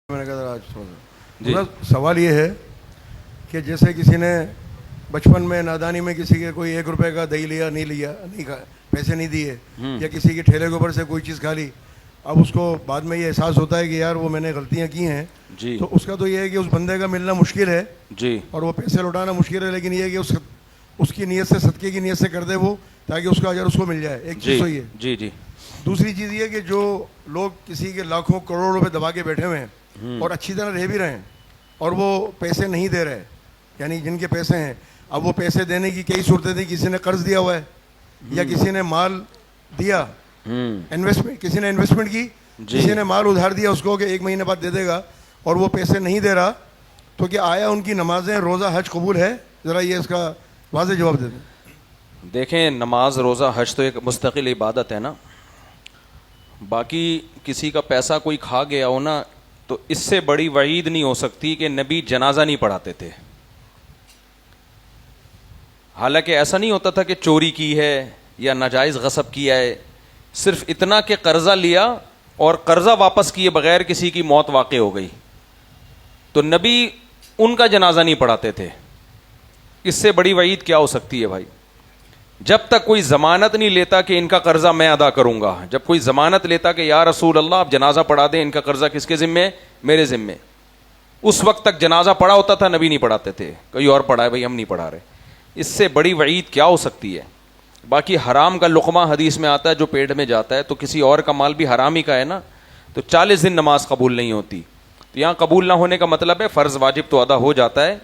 میں نے کہا آج تھوڑا سوال یہ ہے کہ جیسے کسی نے بچپن میں نادانی میں کسی کے کوئی 1 روپے کا دہی لیا نہیں پیسے نہیں دیے، یا کسی کے ٹھیلے کے اوپر سے کوئی چیز کھا لی، اب اس کو بعد میں یہ احساس ہوتا ہے کہ یار وہ میں نے غلطیاں کی ہیں، تو اس کا تو یہ ہے کہ اس بندے کا ملنا مشکل ہے اور وہ پیسے لوٹانا مشکل ہے، لیکن یہ ہے کہ اس کی نیت سے، صدقے کی نیت سے کر دے وہ، تاکہ اس کا اجر اس کو مل جائے. ایک چیز تو یہ. جی دوسری چیز یہ کہ جو لوگ کسی کے لاکھوں کروڑوں روپے دبا کے بیٹھے ہوئے ہیں اور اچھی طرح رہ بھی رہے ہیں اور وہ پیسے نہیں دے رہے، یعنی جن کے پیسے ہیں، اب وہ پیسے دینے کی کئی صورتیں تھیں. کسی نے قرض دیا ہوا ہے یا کسی نے مال دیا، انویسٹمنٹ، کسی نے انویسٹمنٹ کی، کسی نے مال ادھار دیا اس کو کہ 1 مہینے بعد دے دے گا، اور وہ پیسے نہیں دے رہا، تو کیا آیا ان کی نمازیں، روزہ، حج قبول ہے؟ ذرا یہ اس کا واضح جواب دے دیں. دیکھیں، نماز، روزہ، حج تو ایک مستقل عبادت ہے نا. باقی کسی کا پیسہ کوئی کھا گیا ہو نا، تو اس سے بڑی وعید نہیں ہو سکتی کہ نبی جنازہ نہیں پڑھاتے تھے. حالانکہ ایسا نہیں ہوتا تھا کہ چوری کی ہے یا ناجائز غصب کیا ہے، صرف اتنا کہ قرضہ لیا اور قرضہ واپس کیے بغیر کسی کی موت واقع ہو گئی، تو نبی ان کا جنازہ نہیں پڑھاتے تھے. اس سے بڑی وعید کیا ہو سکتی ہے بھائی؟ جب تک کوئی ضمانت نہیں لیتا کہ ان کا قرضہ میں ادا کروں گا، جب کوئی ضمانت لیتا کہ یا رسول اللہ آپ جنازہ پڑھا دیں، ان کا قرضہ کس کے ذمے؟ میرے ذمے، اس وقت تک جنازہ پڑھا ہوتا تھا، نبی نہیں پڑھاتے تھے. کوئی اور پڑھا ہے بھائی، ہم نہیں پڑھا رہے. اس سے بڑی وعید کیا ہو سکتی ہے؟ باقی حرام کا لقمہ حدیث میں آتا ہے جو پیٹ میں جاتا ہے، تو کسی اور کا مال بھی حرام ہی کا ہے نا، تو 40 دن نماز قبول نہیں ہوتی. تو یہاں قبول نہ ہونے کا مطلب ہے فرض واجب تو ادا ہو جاتا ہے،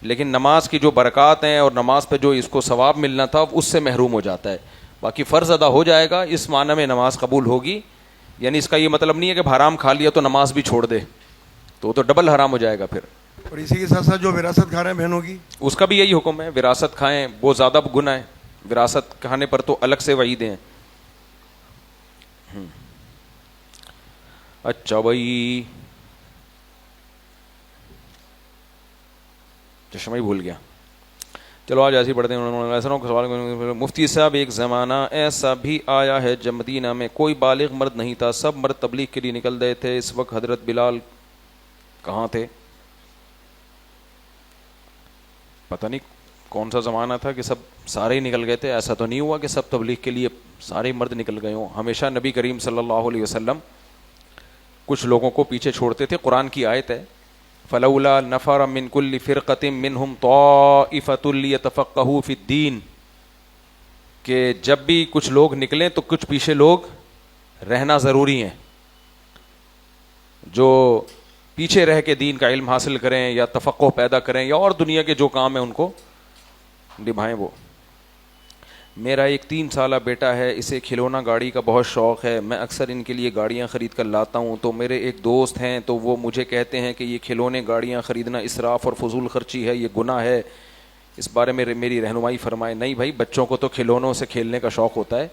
لیکن نماز کی جو برکات ہیں اور نماز پہ جو اس کو ثواب ملنا تھا اس سے محروم ہو جاتا ہے. باقی فرض ادا ہو جائے گا، اس معنی میں نماز قبول ہوگی. یعنی اس کا یہ مطلب نہیں ہے کہ حرام کھا لیا تو نماز بھی چھوڑ دے، تو وہ تو ڈبل حرام ہو جائے گا پھر. اور اسی کے ساتھ ساتھ جو وراثت کھا رہے ہیں بہنوں کی، اس کا بھی یہی حکم ہے، وراثت کھائیں، وہ زیادہ گناہ ہے. وراثت کھانے پر تو الگ سے وعیدیں ہیں. اچھا بھائی، چشمہ ہی بھول گیا. چلو آج ایسے پڑھتے ہیں. مفتی صاحب، ایک زمانہ ایسا بھی آیا ہے جب مدینہ میں کوئی بالغ مرد نہیں تھا، سب مرد تبلیغ کے لیے نکل گئے تھے. اس وقت حضرت بلال کہاں تھے؟ پتہ نہیں کون سا زمانہ تھا کہ سارے ہی نکل گئے تھے. ایسا تو نہیں ہوا کہ سب تبلیغ کے لیے سارے مرد نکل گئے ہوں. ہمیشہ نبی کریم صلی اللہ علیہ وسلم کچھ لوگوں کو پیچھے چھوڑتے تھے. قرآن کی آیت ہے فلولا نفر من كل فرقة منهم طائفة ليتفقهوا في الدين، کہ جب بھی کچھ لوگ نکلیں تو کچھ پیچھے لوگ رہنا ضروری ہیں، جو پیچھے رہ کے دین کا علم حاصل کریں یا تفقہ پیدا کریں یا اور دنیا کے جو کام ہیں ان کو نبھائیں. وہ میرا ایک 3 سالہ بیٹا ہے، اسے کھلونا گاڑی کا بہت شوق ہے. میں اکثر ان کے لیے گاڑیاں خرید کر لاتا ہوں، تو میرے ایک دوست ہیں تو وہ مجھے کہتے ہیں کہ یہ کھلونے گاڑیاں خریدنا اسراف اور فضول خرچی ہے، یہ گناہ ہے. اس بارے میں میری رہنمائی فرمائے. نہیں بھائی، بچوں کو تو کھلونوں سے کھیلنے کا شوق ہوتا ہے،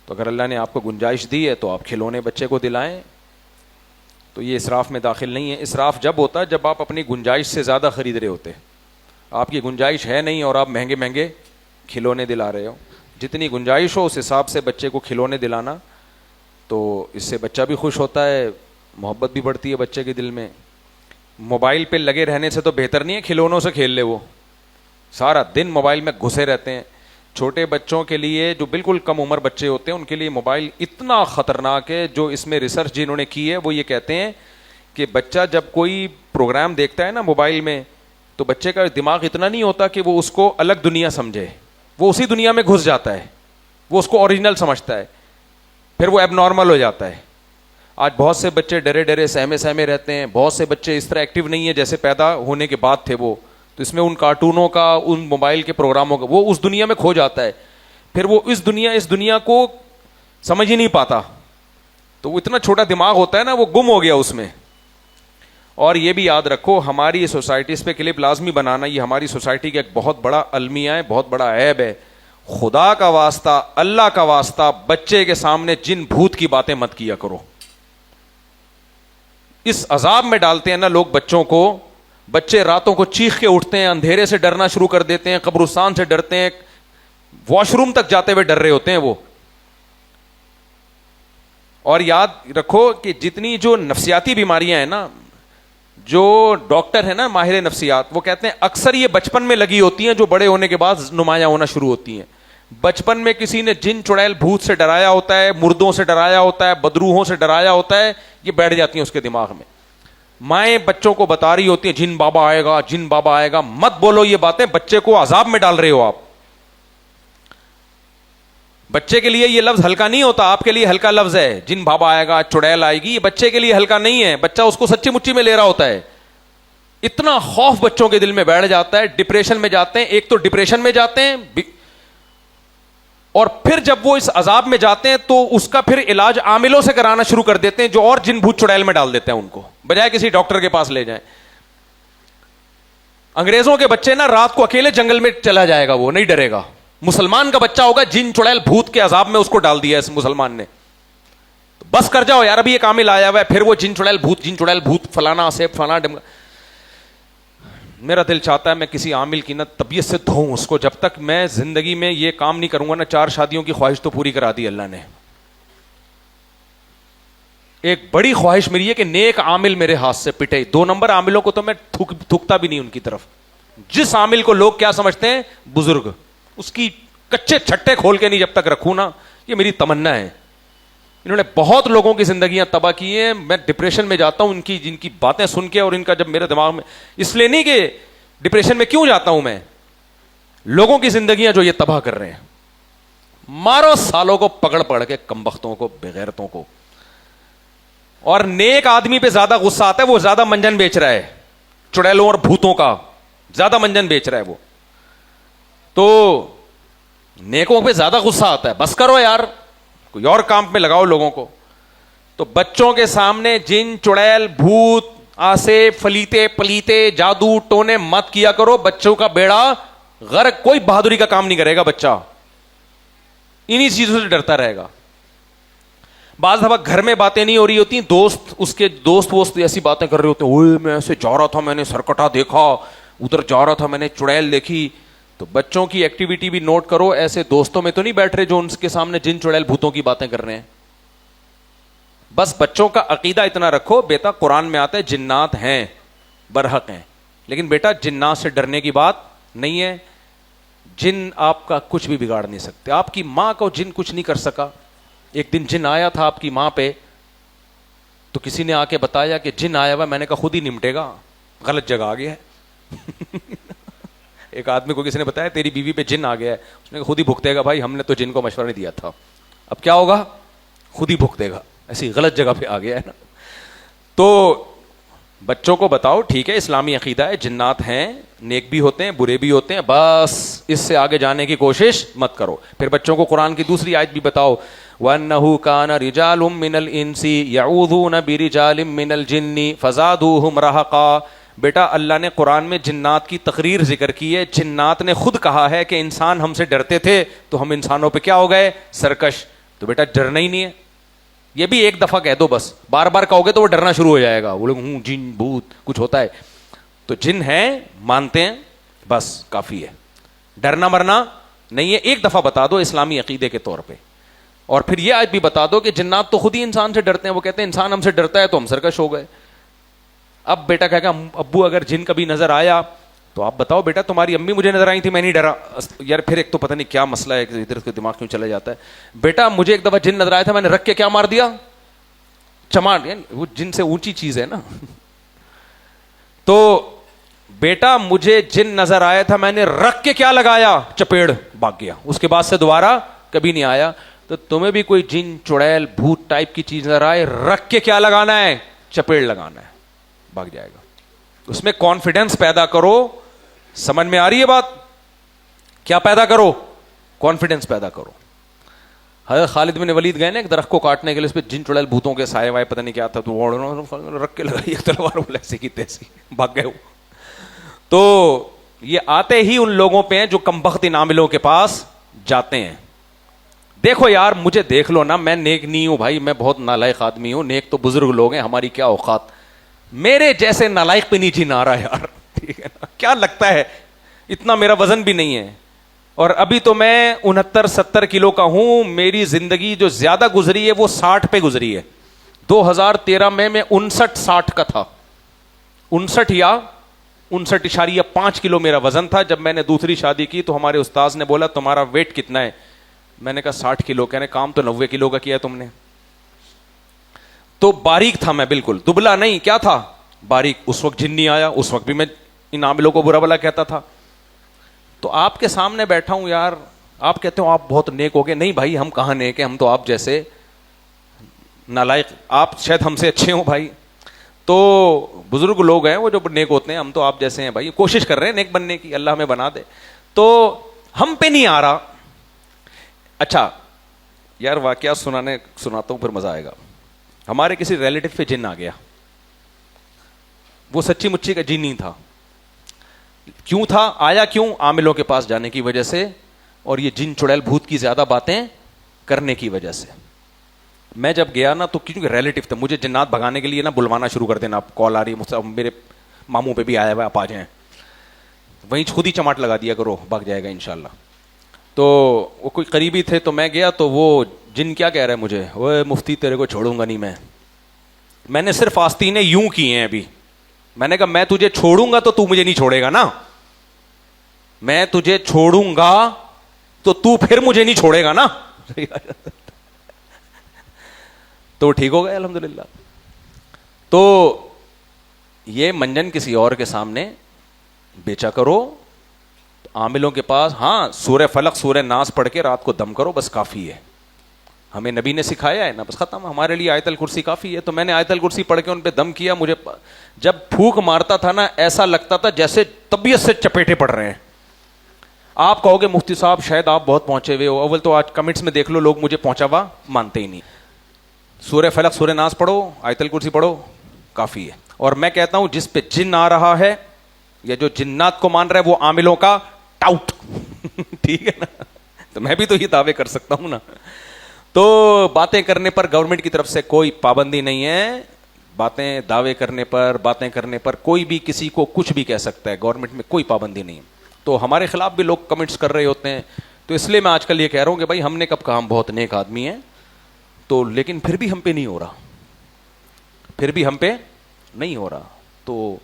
تو اگر اللہ نے آپ کو گنجائش دی ہے تو آپ کھلونے بچے کو دلائیں، تو یہ اسراف میں داخل نہیں ہے. اسراف جب ہوتا ہے جب آپ اپنی گنجائش سے زیادہ خرید رہے ہوتے. آپ کی گنجائش ہے نہیں اور آپ مہنگے مہنگے کھلونے دلا رہے ہو. جتنی گنجائش ہو اس حساب سے بچے کو کھلونے دلانا، تو اس سے بچہ بھی خوش ہوتا ہے، محبت بھی بڑھتی ہے بچے کے دل میں. موبائل پہ لگے رہنے سے تو بہتر نہیں ہے کھلونوں سے کھیل لے. وہ سارا دن موبائل میں گھسے رہتے ہیں. چھوٹے بچوں کے لیے، جو بالکل کم عمر بچے ہوتے ہیں، ان کے لیے موبائل اتنا خطرناک ہے. جو اس میں ریسرچ جنہوں نے کی ہے وہ یہ کہتے ہیں کہ بچہ جب کوئی پروگرام دیکھتا ہے نا موبائل میں، تو بچے کا دماغ اتنا نہیں ہوتا کہ وہ اس کو الگ دنیا سمجھے، وہ اسی دنیا میں گھس جاتا ہے، وہ اس کو اوریجنل سمجھتا ہے، پھر وہ ایب نارمل ہو جاتا ہے. آج بہت سے بچے ڈرے ڈرے سہمے سہمے رہتے ہیں. بہت سے بچے اس طرح ایکٹیو نہیں ہیں جیسے پیدا ہونے کے بعد تھے وہ. تو اس میں ان کارٹونوں کا، ان موبائل کے پروگراموں کا، وہ اس دنیا میں کھو جاتا ہے، پھر وہ اس دنیا کو سمجھ ہی نہیں پاتا. تو وہ اتنا چھوٹا دماغ ہوتا ہے نا، وہ گم ہو گیا اس میں. اور یہ بھی یاد رکھو، ہماری سوسائٹی اس پہ کلپ لازمی بنانا، یہ ہماری سوسائٹی کا ایک بہت بڑا المیہ ہے، بہت بڑا عیب ہے. خدا کا واسطہ، اللہ کا واسطہ، بچے کے سامنے جن بھوت کی باتیں مت کیا کرو. اس عذاب میں ڈالتے ہیں نا لوگ بچوں کو. بچے راتوں کو چیخ کے اٹھتے ہیں، اندھیرے سے ڈرنا شروع کر دیتے ہیں، قبرستان سے ڈرتے ہیں، واش روم تک جاتے ہوئے ڈر رہے ہوتے ہیں وہ. اور یاد رکھو کہ جتنی جو نفسیاتی بیماریاں ہیں نا، جو ڈاکٹر ہے نا ماہر نفسیات, وہ کہتے ہیں اکثر یہ بچپن میں لگی ہوتی ہیں جو بڑے ہونے کے بعد نمایاں ہونا شروع ہوتی ہیں. بچپن میں کسی نے جن چڑیل بھوت سے ڈرایا ہوتا ہے, مردوں سے ڈرایا ہوتا ہے, بدروحوں سے ڈرایا ہوتا ہے, یہ بیٹھ جاتی ہیں اس کے دماغ میں. مائیں بچوں کو بتا رہی ہوتی ہیں جن بابا آئے گا, جن بابا آئے گا. مت بولو یہ باتیں, بچے کو عذاب میں ڈال رہے ہو آپ. بچے کے لیے یہ لفظ ہلکا نہیں ہوتا, آپ کے لیے ہلکا لفظ ہے. جن بابا آئے گا, چڑیل آئے گی, یہ بچے کے لیے ہلکا نہیں ہے. بچہ اس کو سچی مچی میں لے رہا ہوتا ہے. اتنا خوف بچوں کے دل میں بیٹھ جاتا ہے, ڈپریشن میں جاتے ہیں. ایک تو ڈپریشن میں جاتے ہیں, اور پھر جب وہ اس عذاب میں جاتے ہیں تو اس کا پھر علاج عاملوں سے کرانا شروع کر دیتے ہیں جو اور جن بھوت چڑیل میں ڈال دیتے ہیں ان کو, بجائے کسی ڈاکٹر کے پاس لے جائیں. انگریزوں کے بچے نا رات کو اکیلے جنگل میں چلا جائے گا, وہ نہیں ڈرے گا. مسلمان کا بچہ ہوگا, جن چڑیل بھوت کے عذاب میں اس کو ڈال دیا اس مسلمان نے, بس کر جاؤ یار, ابھی ایک عامل آیا ہوا ہے, پھر وہ جن چڑیل بھوت فلانا سیب فلانا ڈمگا. میرا دل چاہتا ہے میں کسی عامل کی نا طبیعت سے دھوؤں اس کو. جب تک میں زندگی میں یہ کام نہیں کروں گا نا, 4 شادیوں کی خواہش تو پوری کرا دی اللہ نے. ایک بڑی خواہش میری ہے کہ نیک عامل میرے ہاتھ سے پٹے. 2 نمبر عاملوں کو تو میں تھکتا بھی نہیں ان کی طرف. جس عامل کو لوگ کیا سمجھتے ہیں بزرگ, اس کی کچے چھٹے کھول کے نہیں جب تک رکھوں نا, یہ میری تمنا ہے. انہوں نے بہت لوگوں کی زندگیاں تباہ کی ہیں. میں ڈپریشن میں جاتا ہوں جن کی باتیں سن کے, اور ان کا جب میرے دماغ میں, اس لیے نہیں کہ ڈپریشن میں کیوں جاتا ہوں میں, لوگوں کی زندگیاں جو یہ تباہ کر رہے ہیں. مارو سالوں کو پکڑ کے, کمبختوں کو, بغیرتوں کو. اور نیک آدمی پہ زیادہ غصہ آتا ہے, وہ زیادہ منجن بیچ رہا ہے, چڑیلوں اور بھوتوں کا زیادہ منجن بیچ رہا ہے وہ. تو نیکوں پہ زیادہ غصہ آتا ہے. بس کرو یار, کوئی اور کام میں لگاؤ لوگوں کو. تو بچوں کے سامنے جن چڑیل بھوت آسے فلیتے پلیتے جادو ٹونے مت کیا کرو. بچوں کا بیڑا غرق, کوئی بہادری کا کام نہیں کرے گا بچہ, انہی چیزوں سے ڈرتا رہے گا. بعض دفعہ گھر میں باتیں نہیں ہو رہی ہوتی, اس کے دوست ایسی باتیں کر رہے ہوتے ہیں, اوئے میں ایسے جا رہا تھا, میں نے سرکٹا دیکھا, ادھر جا رہا تھا, میں نے چڑیل دیکھی. تو بچوں کی ایکٹیویٹی بھی نوٹ کرو. ایسے دوستوں میں تو نہیں بیٹھ رہے جو ان کے سامنے جن چڑیل بھوتوں کی باتیں کر رہے ہیں. بس بچوں کا عقیدہ اتنا رکھو, بیٹا قرآن میں آتا ہے جنات ہیں, برحق ہیں, لیکن بیٹا جنات سے ڈرنے کی بات نہیں ہے. جن آپ کا کچھ بھی بگاڑ نہیں سکتے. آپ کی ماں کو جن کچھ نہیں کر سکا. ایک دن جن آیا تھا آپ کی ماں پہ, تو کسی نے آ کے بتایا کہ جن آیا ہوا. میں نے کہا خود ہی نمٹے گا, غلط جگہ آ گیا ہے. ایک آدمی کو کسی نے بتایا تیری بیوی پہ جن آ گیا ہے, اس نے کہا خود ہی بھگتے گا بھائی, ہم نے تو جن کو مشورہ نہیں دیا تھا. اب کیا ہوگا, خود ہی بھگتے گا. ایسی غلط جگہ پہ آ گیا ہے نا. تو بچوں کو بتاؤ ٹھیک ہے اسلامی عقیدہ ہے, جنات ہیں, نیک بھی ہوتے ہیں برے بھی ہوتے ہیں, بس اس سے آگے جانے کی کوشش مت کرو. پھر بچوں کو قرآن کی دوسری آیت بھی بتاؤ, وَأَنَّهُ كَانَ رِجَالٌ مِّنَ الْإِنسِ يَعُوذُونَ بِرِجَالٍ مِّنَ الْجِنِّ فَزَادُوهُمْ رَهَقًا. بیٹا اللہ نے قرآن میں جنات کی تقریر ذکر کی ہے. جنات نے خود کہا ہے کہ انسان ہم سے ڈرتے تھے تو ہم انسانوں پہ کیا ہو گئے, سرکش. تو بیٹا ڈرنا ہی نہیں ہے. یہ بھی ایک دفعہ کہہ دو بس, بار بار کہو گے تو وہ ڈرنا شروع ہو جائے گا. وہ لوگ جن بھوت کچھ ہوتا ہے. تو جن ہیں مانتے ہیں, بس کافی ہے, ڈرنا مرنا نہیں ہے. ایک دفعہ بتا دو اسلامی عقیدے کے طور پہ, اور پھر یہ آیت بھی بتا دو کہ جنات تو خود ہی انسان سے ڈرتے ہیں. وہ کہتے ہیں انسان ہم سے ڈرتا ہے تو ہم سرکش ہو گئے. اب بیٹا کہے گا ابو اگر جن کبھی نظر آیا تو آپ بتاؤ بیٹا تمہاری امی مجھے نظر آئی تھی, میں نہیں ڈرا. یار پھر ایک تو پتہ نہیں کیا مسئلہ ہے, ادھر کے دماغ کیوں چلا جاتا ہے. بیٹا مجھے ایک دفعہ جن نظر آیا تھا, میں نے رکھ کے کیا مار دیا, چماٹ. وہ جن سے اونچی چیز ہے نا. تو بیٹا مجھے جن نظر آیا تھا, میں نے رکھ کے کیا لگایا, چپیڑ, بھاگ گیا. اس کے بعد سے دوبارہ کبھی نہیں آیا. تو تمہیں بھی کوئی جن چڑیل بھوت ٹائپ کی چیز نظر آئے, رکھ کے کیا لگانا ہے, چپیڑ لگانا ہے, بھاگ جائے گا. اس میں کانفیڈنس پیدا کرو. سمجھ میں آ رہی ہے بات, کیا پیدا کرو, کانفیڈنس پیدا کرو. حضرت خالد بن ولید گئے نا ایک درخت کو کاٹنے کے لیے, اس پہ جن چڑیل بھوتوں کے سائے وائے پتہ نہیں کیا تھا, تو رکھ کے لگائی ایک تلوار, بولے ایسی کی تیسی, بھاگ گئے. تو یہ آتے ہی ان لوگوں پہ ہیں جو کمبخت ان عاملوں کے پاس جاتے ہیں. دیکھو یار مجھے دیکھ لو نا, میں نیک نہیں ہوں بھائی, میں بہت نالائق آدمی ہوں. نیک تو بزرگ لوگ ہیں, ہماری کیا اوقات. میرے جیسے نالائق پہ نہیں جن آ رہا یار, ٹھیک ہے نا. کیا لگتا ہے اتنا میرا وزن بھی نہیں ہے, اور ابھی تو میں 69-70 کلو کا ہوں. میری زندگی جو زیادہ گزری ہے وہ 60 پہ گزری ہے. 2013 میں 59-60 کا تھا, 59 یا 59.5 کلو میرا وزن تھا. جب میں نے دوسری شادی کی تو ہمارے استاذ نے بولا تمہارا ویٹ کتنا ہے؟ میں نے کہا 60 کلو. کہنے کام تو 90 کلو کا کیا تم نے. تو باریک تھا میں, بالکل دبلا نہیں, کیا تھا, باریک. اس وقت جن نہیں آیا, اس وقت بھی میں ان عاملوں کو برا بلا کہتا تھا. تو آپ کے سامنے بیٹھا ہوں یار, آپ کہتے ہو آپ بہت نیک ہو گئے. نہیں بھائی, ہم کہاں نیک ہیں, ہم تو آپ جیسے نالائق, آپ شاید ہم سے اچھے ہوں بھائی. تو بزرگ لوگ ہیں وہ جو نیک ہوتے ہیں, ہم تو آپ جیسے ہیں بھائی, کوشش کر رہے ہیں نیک بننے کی, اللہ ہمیں بنا دے. تو ہم پہ نہیں آ رہا. اچھا یار واقعہ سناتا ہوں پھر مزہ آئے گا. ہمارے کسی ریلیٹو پہ جن آ گیا. وہ سچی مچی کا جن نہیں تھا. کیوں تھا, آیا کیوں؟ عاملوں کے پاس جانے کی وجہ سے, اور یہ جن چڑیل بھوت کی زیادہ باتیں کرنے کی وجہ سے. میں جب گیا نا تو کیونکہ ریلیٹو تھا, مجھے جنات بھگانے کے لیے نا بلوانا شروع کر دینا, آپ کال آ رہی ہے, میرے ماموں پہ بھی آیا ہوا, آپ آ جائیں, وہیں خود ہی چماٹ لگا دیا کرو, بھاگ جائے گا انشاءاللہ. تو وہ کوئی قریبی تھے, تو میں گیا تو وہ جن کیا کہہ رہا ہے مجھے, وہ مفتی تیرے کو چھوڑوں گا نہیں میں نے صرف آستینے یوں کیے ہیں ابھی. میں نے کہا میں تجھے چھوڑوں گا تو مجھے نہیں چھوڑے گا نا, میں تجھے چھوڑوں گا تو پھر مجھے نہیں چھوڑے گا نا. تو ٹھیک ہو گئے الحمدللہ. تو یہ منجن کسی اور کے سامنے بیچا کرو عاملوں کے پاس. ہاں سورہ فلق سورہ ناس پڑھ کے رات کو دم کرو, بس کافی ہے. ہمیں نبی نے سکھایا ہے نا, بس ختم. ہمارے لیے آیت الکرسی کافی ہے. تو میں نے آیت الکرسی پڑھ کے ان پہ دم کیا. مجھے جب پھونک مارتا تھا نا, ایسا لگتا تھا جیسے طبیعت سے چپیٹے پڑ رہے ہیں. آپ کہو گے مفتی صاحب شاید آپ بہت پہنچے ہوئے ہو. اول تو آج کمنٹس میں دیکھ لو, لوگ مجھے پہنچا ہوا مانتے ہی نہیں. سورہ فلق سورہ ناس پڑھو, آیت الکرسی پڑھو, کافی ہے. اور میں کہتا ہوں جس پہ جن آ رہا ہے یا جو جنات کو مان رہا ہے وہ عاملوں کا ٹاؤٹ. ٹھیک ہے نا, تو میں بھی تو یہ دعوے کر سکتا ہوں نا. تو باتیں کرنے پر گورنمنٹ کی طرف سے کوئی پابندی نہیں ہے. باتیں دعوے کرنے پر, باتیں کرنے پر کوئی بھی کسی کو کچھ بھی کہہ سکتا ہے, گورنمنٹ میں کوئی پابندی نہیں ہے. تو ہمارے خلاف بھی لوگ کمنٹس کر رہے ہوتے ہیں. تو اس لیے میں آج کل یہ کہہ رہا ہوں کہ بھائی ہم نے کب کہا ہم بہت نیک آدمی ہیں, تو لیکن پھر بھی ہم پہ نہیں ہو رہا, پھر بھی ہم پہ نہیں ہو رہا. تو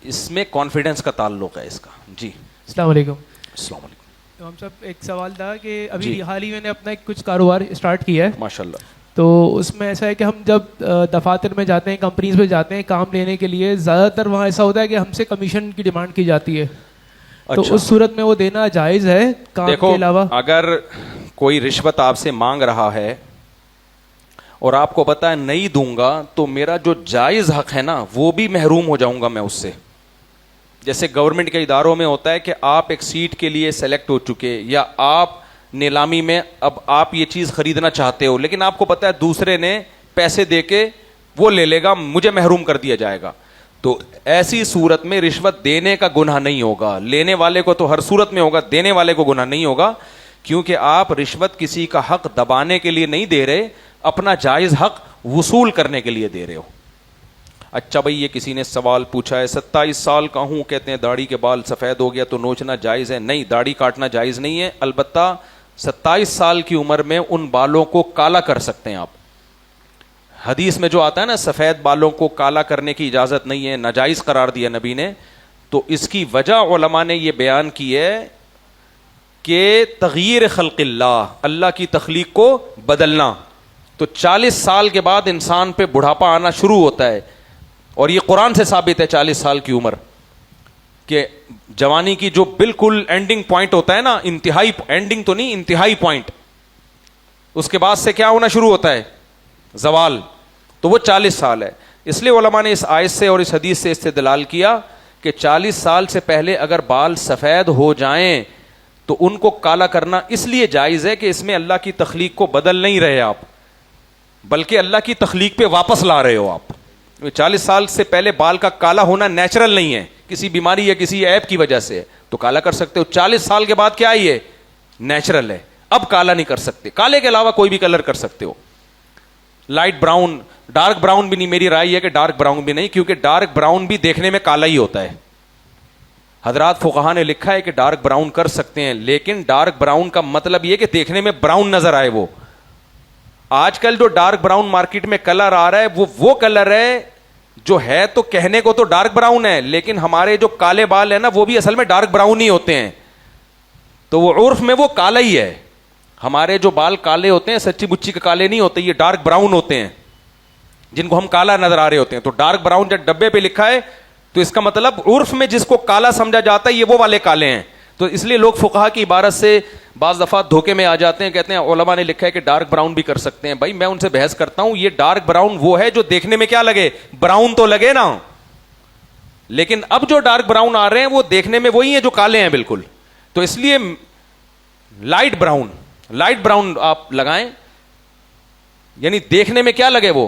اس میں کانفیڈنس کا تعلق ہے اس کا. جی السلام علیکم. السلام علیکم. تو ہم سب ایک سوال تھا کہ ابھی جی. حال ہی میں نے اپنا ایک کچھ کاروبار اسٹارٹ کیا ہے. ماشاء اللہ. تو اس میں ایسا ہے کہ ہم جب دفاتر میں جاتے ہیں, کمپنیز میں جاتے ہیں کام لینے کے لیے, زیادہ تر وہاں ایسا ہوتا ہے کہ ہم سے کمیشن کی ڈیمانڈ کی جاتی ہے. تو اس صورت میں وہ دینا جائز ہے کام کے علاوہ؟ اگر کوئی رشوت آپ سے مانگ رہا ہے اور آپ کو پتا ہے نہیں دوں گا تو میرا جو جائز حق ہے نا وہ بھی محروم ہو جاؤں گا میں اس سے. جیسے گورنمنٹ کے اداروں میں ہوتا ہے کہ آپ ایک سیٹ کے لیے سلیکٹ ہو چکے, یا آپ نیلامی میں اب آپ یہ چیز خریدنا چاہتے ہو, لیکن آپ کو پتا ہے دوسرے نے پیسے دے کے وہ لے لے گا, مجھے محروم کر دیا جائے گا. تو ایسی صورت میں رشوت دینے کا گناہ نہیں ہوگا. لینے والے کو تو ہر صورت میں ہوگا, دینے والے کو گناہ نہیں ہوگا, کیونکہ آپ رشوت کسی کا حق دبانے کے لیے نہیں دے رہے, اپنا جائز حق وصول کرنے کے لیے دے رہے ہو. اچھا بھائی یہ کسی نے سوال پوچھا ہے, 27 سال کا ہوں, کہتے ہیں داڑھی کے بال سفید ہو گیا تو نوچنا جائز ہے؟ نہیں, داڑھی کاٹنا جائز نہیں ہے. البتہ 27 سال کی عمر میں ان بالوں کو کالا کر سکتے ہیں آپ. حدیث میں جو آتا ہے نا سفید بالوں کو کالا کرنے کی اجازت نہیں ہے, ناجائز قرار دیا نبی نے. تو اس کی وجہ علماء نے یہ بیان کی ہے کہ تغییر خلق اللہ, اللہ کی تخلیق کو بدلنا. تو 40 سال کے بعد انسان پہ بڑھاپا آنا شروع ہوتا ہے, اور یہ قرآن سے ثابت ہے 40 سال کی عمر کہ جوانی کی جو بالکل اینڈنگ پوائنٹ ہوتا ہے نا, انتہائی اینڈنگ تو نہیں, انتہائی پوائنٹ, اس کے بعد سے کیا ہونا شروع ہوتا ہے؟ زوال. تو وہ 40 سال ہے. اس لیے علماء نے اس آیت سے اور اس حدیث سے استدلال کیا کہ 40 سال سے پہلے اگر بال سفید ہو جائیں تو ان کو کالا کرنا اس لیے جائز ہے کہ اس میں اللہ کی تخلیق کو بدل نہیں رہے آپ, بلکہ اللہ کی تخلیق پہ واپس لا رہے ہو آپ. 40 سال سے پہلے بال کا کالا ہونا نیچرل نہیں ہے, کسی بیماری یا کسی عیب کی وجہ سے, تو کالا کر سکتے ہو. 40 سال کے بعد کیا یہ نیچرل ہے, اب کالا نہیں کر سکتے. کالے کے علاوہ کوئی بھی کلر کر سکتے ہو, لائٹ براؤن, ڈارک براؤن بھی نہیں. میری رائے ہے کہ ڈارک براؤن بھی نہیں, کیونکہ ڈارک براؤن بھی دیکھنے میں کالا ہی ہوتا ہے. حضرات فقہا نے لکھا ہے کہ ڈارک براؤن کر سکتے ہیں, لیکن ڈارک براؤن کا مطلب یہ کہ دیکھنے میں براؤن نظر آئے. وہ آج کل جو ڈارک براؤن مارکیٹ میں کلر آ رہا ہے وہ کلر ہے جو ہے تو کہنے کو تو ڈارک براؤن ہے, لیکن ہمارے جو کالے بال ہیں نا وہ بھی اصل میں ڈارک براؤن ہی ہوتے ہیں, تو وہ عرف میں وہ کالا ہی ہے. ہمارے جو بال کالے ہوتے ہیں سچی بچی کے کالے نہیں ہوتے, یہ ڈارک براؤن ہوتے ہیں جن کو ہم کالا نظر آ رہے ہوتے ہیں. تو ڈارک براؤن جب ڈبے پہ لکھا ہے تو اس کا مطلب عرف میں جس کو کالا سمجھا جاتا ہے یہ وہ والے کالے ہیں. تو اس لیے لوگ فقہا کی عبارت سے بعض دفعہ دھوکے میں آ جاتے ہیں, کہتے ہیں علماء نے لکھا ہے کہ ڈارک براؤن بھی کر سکتے ہیں. بھائی میں ان سے بحث کرتا ہوں, یہ ڈارک براؤن وہ ہے جو دیکھنے میں کیا لگے, براؤن تو لگے نا, لیکن اب جو ڈارک براؤن آ رہے ہیں وہ دیکھنے میں وہی ہیں جو کالے ہیں بالکل. تو اس لیے لائٹ براؤن آپ لگائیں, یعنی دیکھنے میں کیا لگے, وہ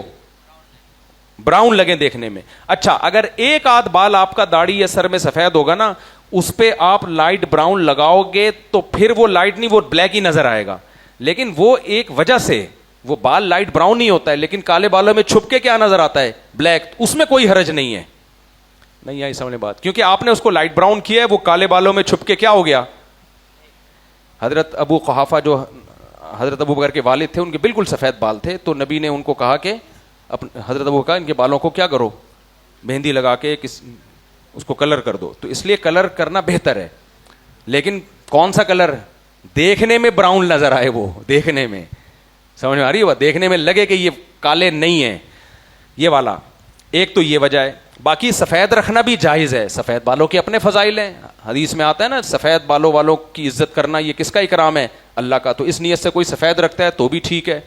براؤن لگے دیکھنے میں. اچھا اگر ایک آدھ بال آپ کا داڑھی یا سر میں سفید ہوگا نا, اس پہ آپ لائٹ براؤن لگاؤ گے تو پھر وہ لائٹ نہیں, وہ بلیک ہی نظر آئے گا. لیکن وہ ایک وجہ سے وہ بال لائٹ براؤن نہیں ہوتا ہے, لیکن کالے بالوں میں چھپ کے کیا نظر آتا ہے, بلیک. اس میں کوئی حرج نہیں ہے. نہیں آئی سمجھ بات, کیونکہ آپ نے اس کو لائٹ براؤن کیا ہے, وہ کالے بالوں میں چھپ کے کیا ہو گیا. حضرت ابو قحافہ جو حضرت ابو بکر کے والد تھے, ان کے بالکل سفید بال تھے, تو نبی نے ان کو کہا کہ حضرت ابو کہا ان کے بالوں کو کیا کرو, مہندی لگا کے اس کو کلر کر دو. تو اس لیے کلر کرنا بہتر ہے, لیکن کون سا کلر, دیکھنے میں براؤن نظر آئے, وہ دیکھنے میں, سمجھ میں آ رہی ہے بات, دیکھنے میں لگے کہ یہ کالے نہیں ہیں, یہ والا. ایک تو یہ وجہ ہے. باقی سفید رکھنا بھی جائز ہے, سفید بالوں کے اپنے فضائل ہیں. حدیث میں آتا ہے نا, سفید بالوں والوں کی عزت کرنا یہ کس کا اکرام ہے, اللہ کا. تو اس نیت سے کوئی سفید رکھتا ہے تو بھی ٹھیک ہے.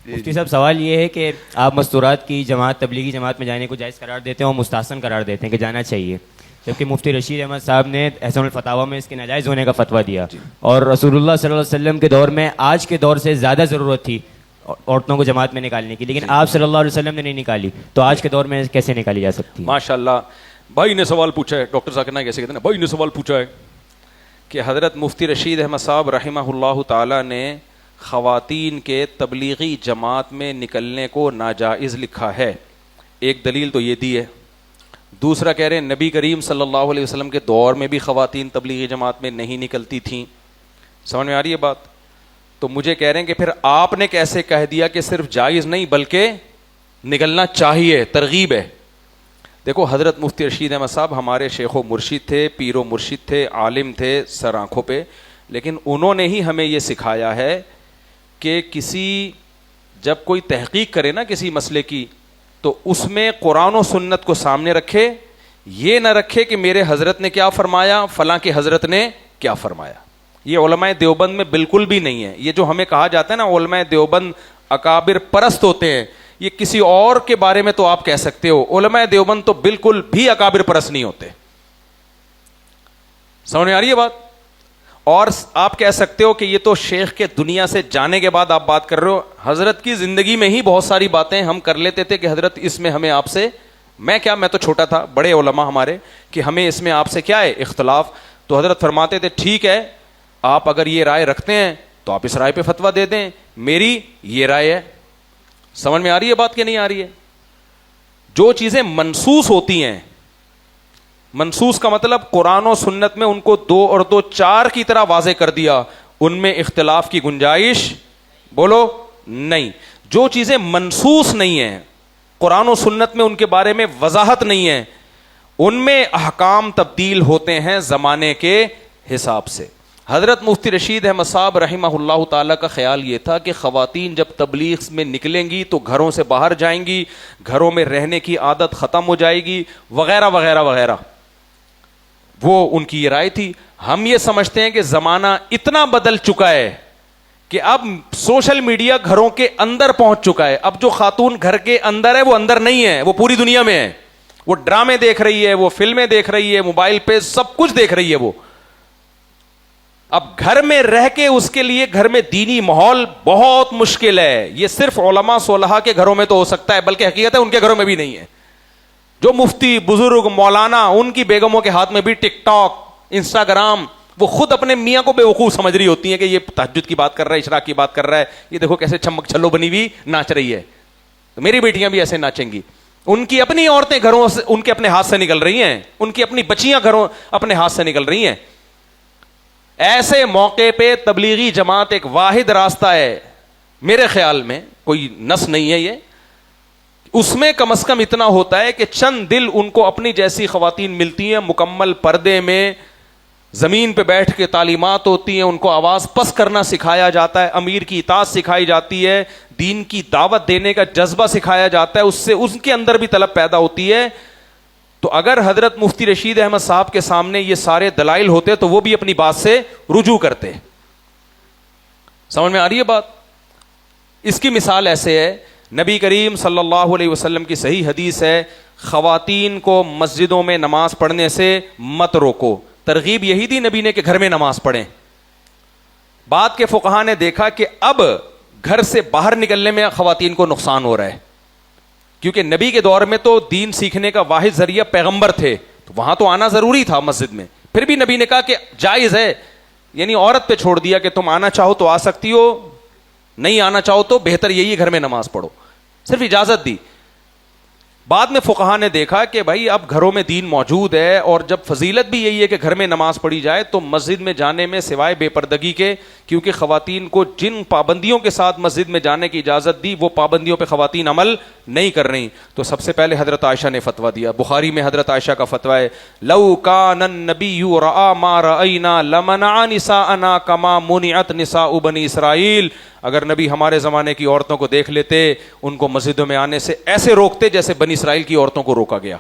مفتی صاحب سوال یہ ہے کہ آپ مستورات کی جماعت, تبلیغی جماعت میں جانے کو جائز قرار دیتے ہیں اور مستحسن قرار دیتے ہیں کہ جانا چاہیے, جبکہ مفتی رشید احمد صاحب نے احسن الفتاویٰ میں اس کے ناجائز ہونے کا فتویٰ دیا, اور رسول اللہ صلی اللہ علیہ وسلم کے دور میں آج کے دور سے زیادہ ضرورت تھی عورتوں کو جماعت میں نکالنے کی, لیکن آپ صلی اللہ علیہ وسلم نے نہیں نکالی, تو آج کے دور میں کیسے نکالی جا سکتی ہے؟ ماشاء اللہ بھائی نے سوال پوچھا ہے, ڈاکٹر ذاکر نائک کیسے کہتے ہیں, بھائی نے سوال پوچھا ہے کہ حضرت مفتی رشید احمد صاحب رحمہ اللہ تعالی نے خواتین کے تبلیغی جماعت میں نکلنے کو ناجائز لکھا ہے. ایک دلیل تو یہ دی ہے, دوسرا کہہ رہے ہیں نبی کریم صلی اللہ علیہ وسلم کے دور میں بھی خواتین تبلیغی جماعت میں نہیں نکلتی تھیں. سمجھ میں آ رہی ہے بات؟ تو مجھے کہہ رہے ہیں کہ پھر آپ نے کیسے کہہ دیا کہ صرف جائز نہیں بلکہ نکلنا چاہیے, ترغیب ہے. دیکھو حضرت مفتی رشید احمد صاحب ہمارے شیخ و مرشد تھے, پیر و مرشد تھے, عالم تھے سر آنکھوں پہ, لیکن انہوں نے ہی ہمیں یہ سکھایا ہے کہ جب کوئی تحقیق کرے نا کسی مسئلے کی, تو اس میں قرآن و سنت کو سامنے رکھے, یہ نہ رکھے کہ میرے حضرت نے کیا فرمایا, فلاں کے حضرت نے کیا فرمایا. یہ علماء دیوبند میں بالکل بھی نہیں ہے. یہ جو ہمیں کہا جاتا ہے نا علماء دیوبند اکابر پرست ہوتے ہیں, یہ کسی اور کے بارے میں تو آپ کہہ سکتے ہو, علماء دیوبند تو بالکل بھی اکابر پرست نہیں ہوتے. سمجھ میں آ رہی ہے بات؟ اور آپ کہہ سکتے ہو کہ یہ تو شیخ کے دنیا سے جانے کے بعد آپ بات کر رہے ہو. حضرت کی زندگی میں ہی بہت ساری باتیں ہم کر لیتے تھے کہ حضرت اس میں ہمیں آپ سے, میں تو چھوٹا تھا, بڑے علماء ہمارے, کہ ہمیں اس میں آپ سے کیا ہے اختلاف. تو حضرت فرماتے تھے ٹھیک ہے, آپ اگر یہ رائے رکھتے ہیں تو آپ اس رائے پہ فتویٰ دے دیں, میری یہ رائے ہے. سمجھ میں آ رہی ہے بات کہ نہیں آ رہی ہے؟ جو چیزیں منسوس ہوتی ہیں, منسوس کا مطلب قرآن و سنت میں ان کو 2 اور 2 4 کی طرح واضح کر دیا, ان میں اختلاف کی گنجائش بولو نہیں. جو چیزیں منسوس نہیں ہیں, قرآن و سنت میں ان کے بارے میں وضاحت نہیں ہے, ان میں احکام تبدیل ہوتے ہیں زمانے کے حساب سے. حضرت مفتی رشید احمد صاحب رحمہ اللہ تعالیٰ کا خیال یہ تھا کہ خواتین جب تبلیغ میں نکلیں گی تو گھروں سے باہر جائیں گی, گھروں میں رہنے کی عادت ختم ہو جائے گی, وغیرہ وغیرہ وغیرہ. وہ ان کی یہ رائے تھی. ہم یہ سمجھتے ہیں کہ زمانہ اتنا بدل چکا ہے کہ اب سوشل میڈیا گھروں کے اندر پہنچ چکا ہے. اب جو خاتون گھر کے اندر ہے وہ اندر نہیں ہے, وہ پوری دنیا میں ہے. وہ ڈرامے دیکھ رہی ہے, وہ فلمیں دیکھ رہی ہے, موبائل پہ سب کچھ دیکھ رہی ہے. وہ اب گھر میں رہ کے اس کے لیے گھر میں دینی ماحول بہت مشکل ہے. یہ صرف علماء صلحاء کے گھروں میں تو ہو سکتا ہے, بلکہ حقیقت ہے ان کے گھروں میں بھی نہیں ہے. جو مفتی بزرگ مولانا, ان کی بیگموں کے ہاتھ میں بھی ٹک ٹاک, انسٹاگرام, وہ خود اپنے میاں کو بیوقوف سمجھ رہی ہوتی ہیں کہ یہ تہجد کی بات کر رہا ہے, اشراق کی بات کر رہا ہے, یہ دیکھو کیسے چھمک چھلو بنی ہوئی ناچ رہی ہے, تو میری بیٹیاں بھی ایسے ناچیں گی. ان کی اپنی عورتیں گھروں سے, ان کے اپنے ہاتھ سے نکل رہی ہیں, ان کی اپنی بچیاں گھروں اپنے ہاتھ سے نکل رہی ہیں. ایسے موقع پہ تبلیغی جماعت ایک واحد راستہ ہے میرے خیال میں, کوئی نس نہیں ہے یہ, اس میں کم از کم اتنا ہوتا ہے کہ چند دل ان کو اپنی جیسی خواتین ملتی ہیں, مکمل پردے میں, زمین پہ بیٹھ کے تعلیمات ہوتی ہیں, ان کو آواز پس کرنا سکھایا جاتا ہے, امیر کی اطاعت سکھائی جاتی ہے, دین کی دعوت دینے کا جذبہ سکھایا جاتا ہے, اس سے اس کے اندر بھی طلب پیدا ہوتی ہے. تو اگر حضرت مفتی رشید احمد صاحب کے سامنے یہ سارے دلائل ہوتے تو وہ بھی اپنی بات سے رجوع کرتے. سمجھ میں آ رہی ہے بات؟ اس کی مثال ایسے ہے, نبی کریم صلی اللہ علیہ وسلم کی صحیح حدیث ہے, خواتین کو مسجدوں میں نماز پڑھنے سے مت روکو. ترغیب یہی دی نبی نے کہ گھر میں نماز پڑھیں. بعد کے فقہا نے دیکھا کہ اب گھر سے باہر نکلنے میں خواتین کو نقصان ہو رہا ہے, کیونکہ نبی کے دور میں تو دین سیکھنے کا واحد ذریعہ پیغمبر تھے, تو وہاں تو آنا ضروری تھا مسجد میں. پھر بھی نبی نے کہا کہ جائز ہے, یعنی عورت پہ چھوڑ دیا کہ تم آنا چاہو تو آ سکتی ہو, نہیں آنا چاہو تو بہتر یہی گھر میں نماز پڑھو, صرف اجازت دی. بعد میں فقہا نے دیکھا کہ بھائی اب گھروں میں دین موجود ہے, اور جب فضیلت بھی یہی ہے کہ گھر میں نماز پڑھی جائے, تو مسجد میں جانے میں سوائے بے پردگی کے, کیونکہ خواتین کو جن پابندیوں کے ساتھ مسجد میں جانے کی اجازت دی وہ پابندیوں پہ خواتین عمل نہیں کر رہی, تو سب سے پہلے حضرت عائشہ نے فتویٰ دیا. بخاری میں حضرت عائشہ کا فتویٰ ہے, لو کان النبی رأى ما رأینا لمنع نساءنا کما منعت نساء بنی اسرائیل. اگر نبی ہمارے زمانے کی عورتوں کو دیکھ لیتے, ان کو مسجدوں میں آنے سے ایسے روکتے جیسے بنی اسرائیل کی عورتوں کو روکا گیا.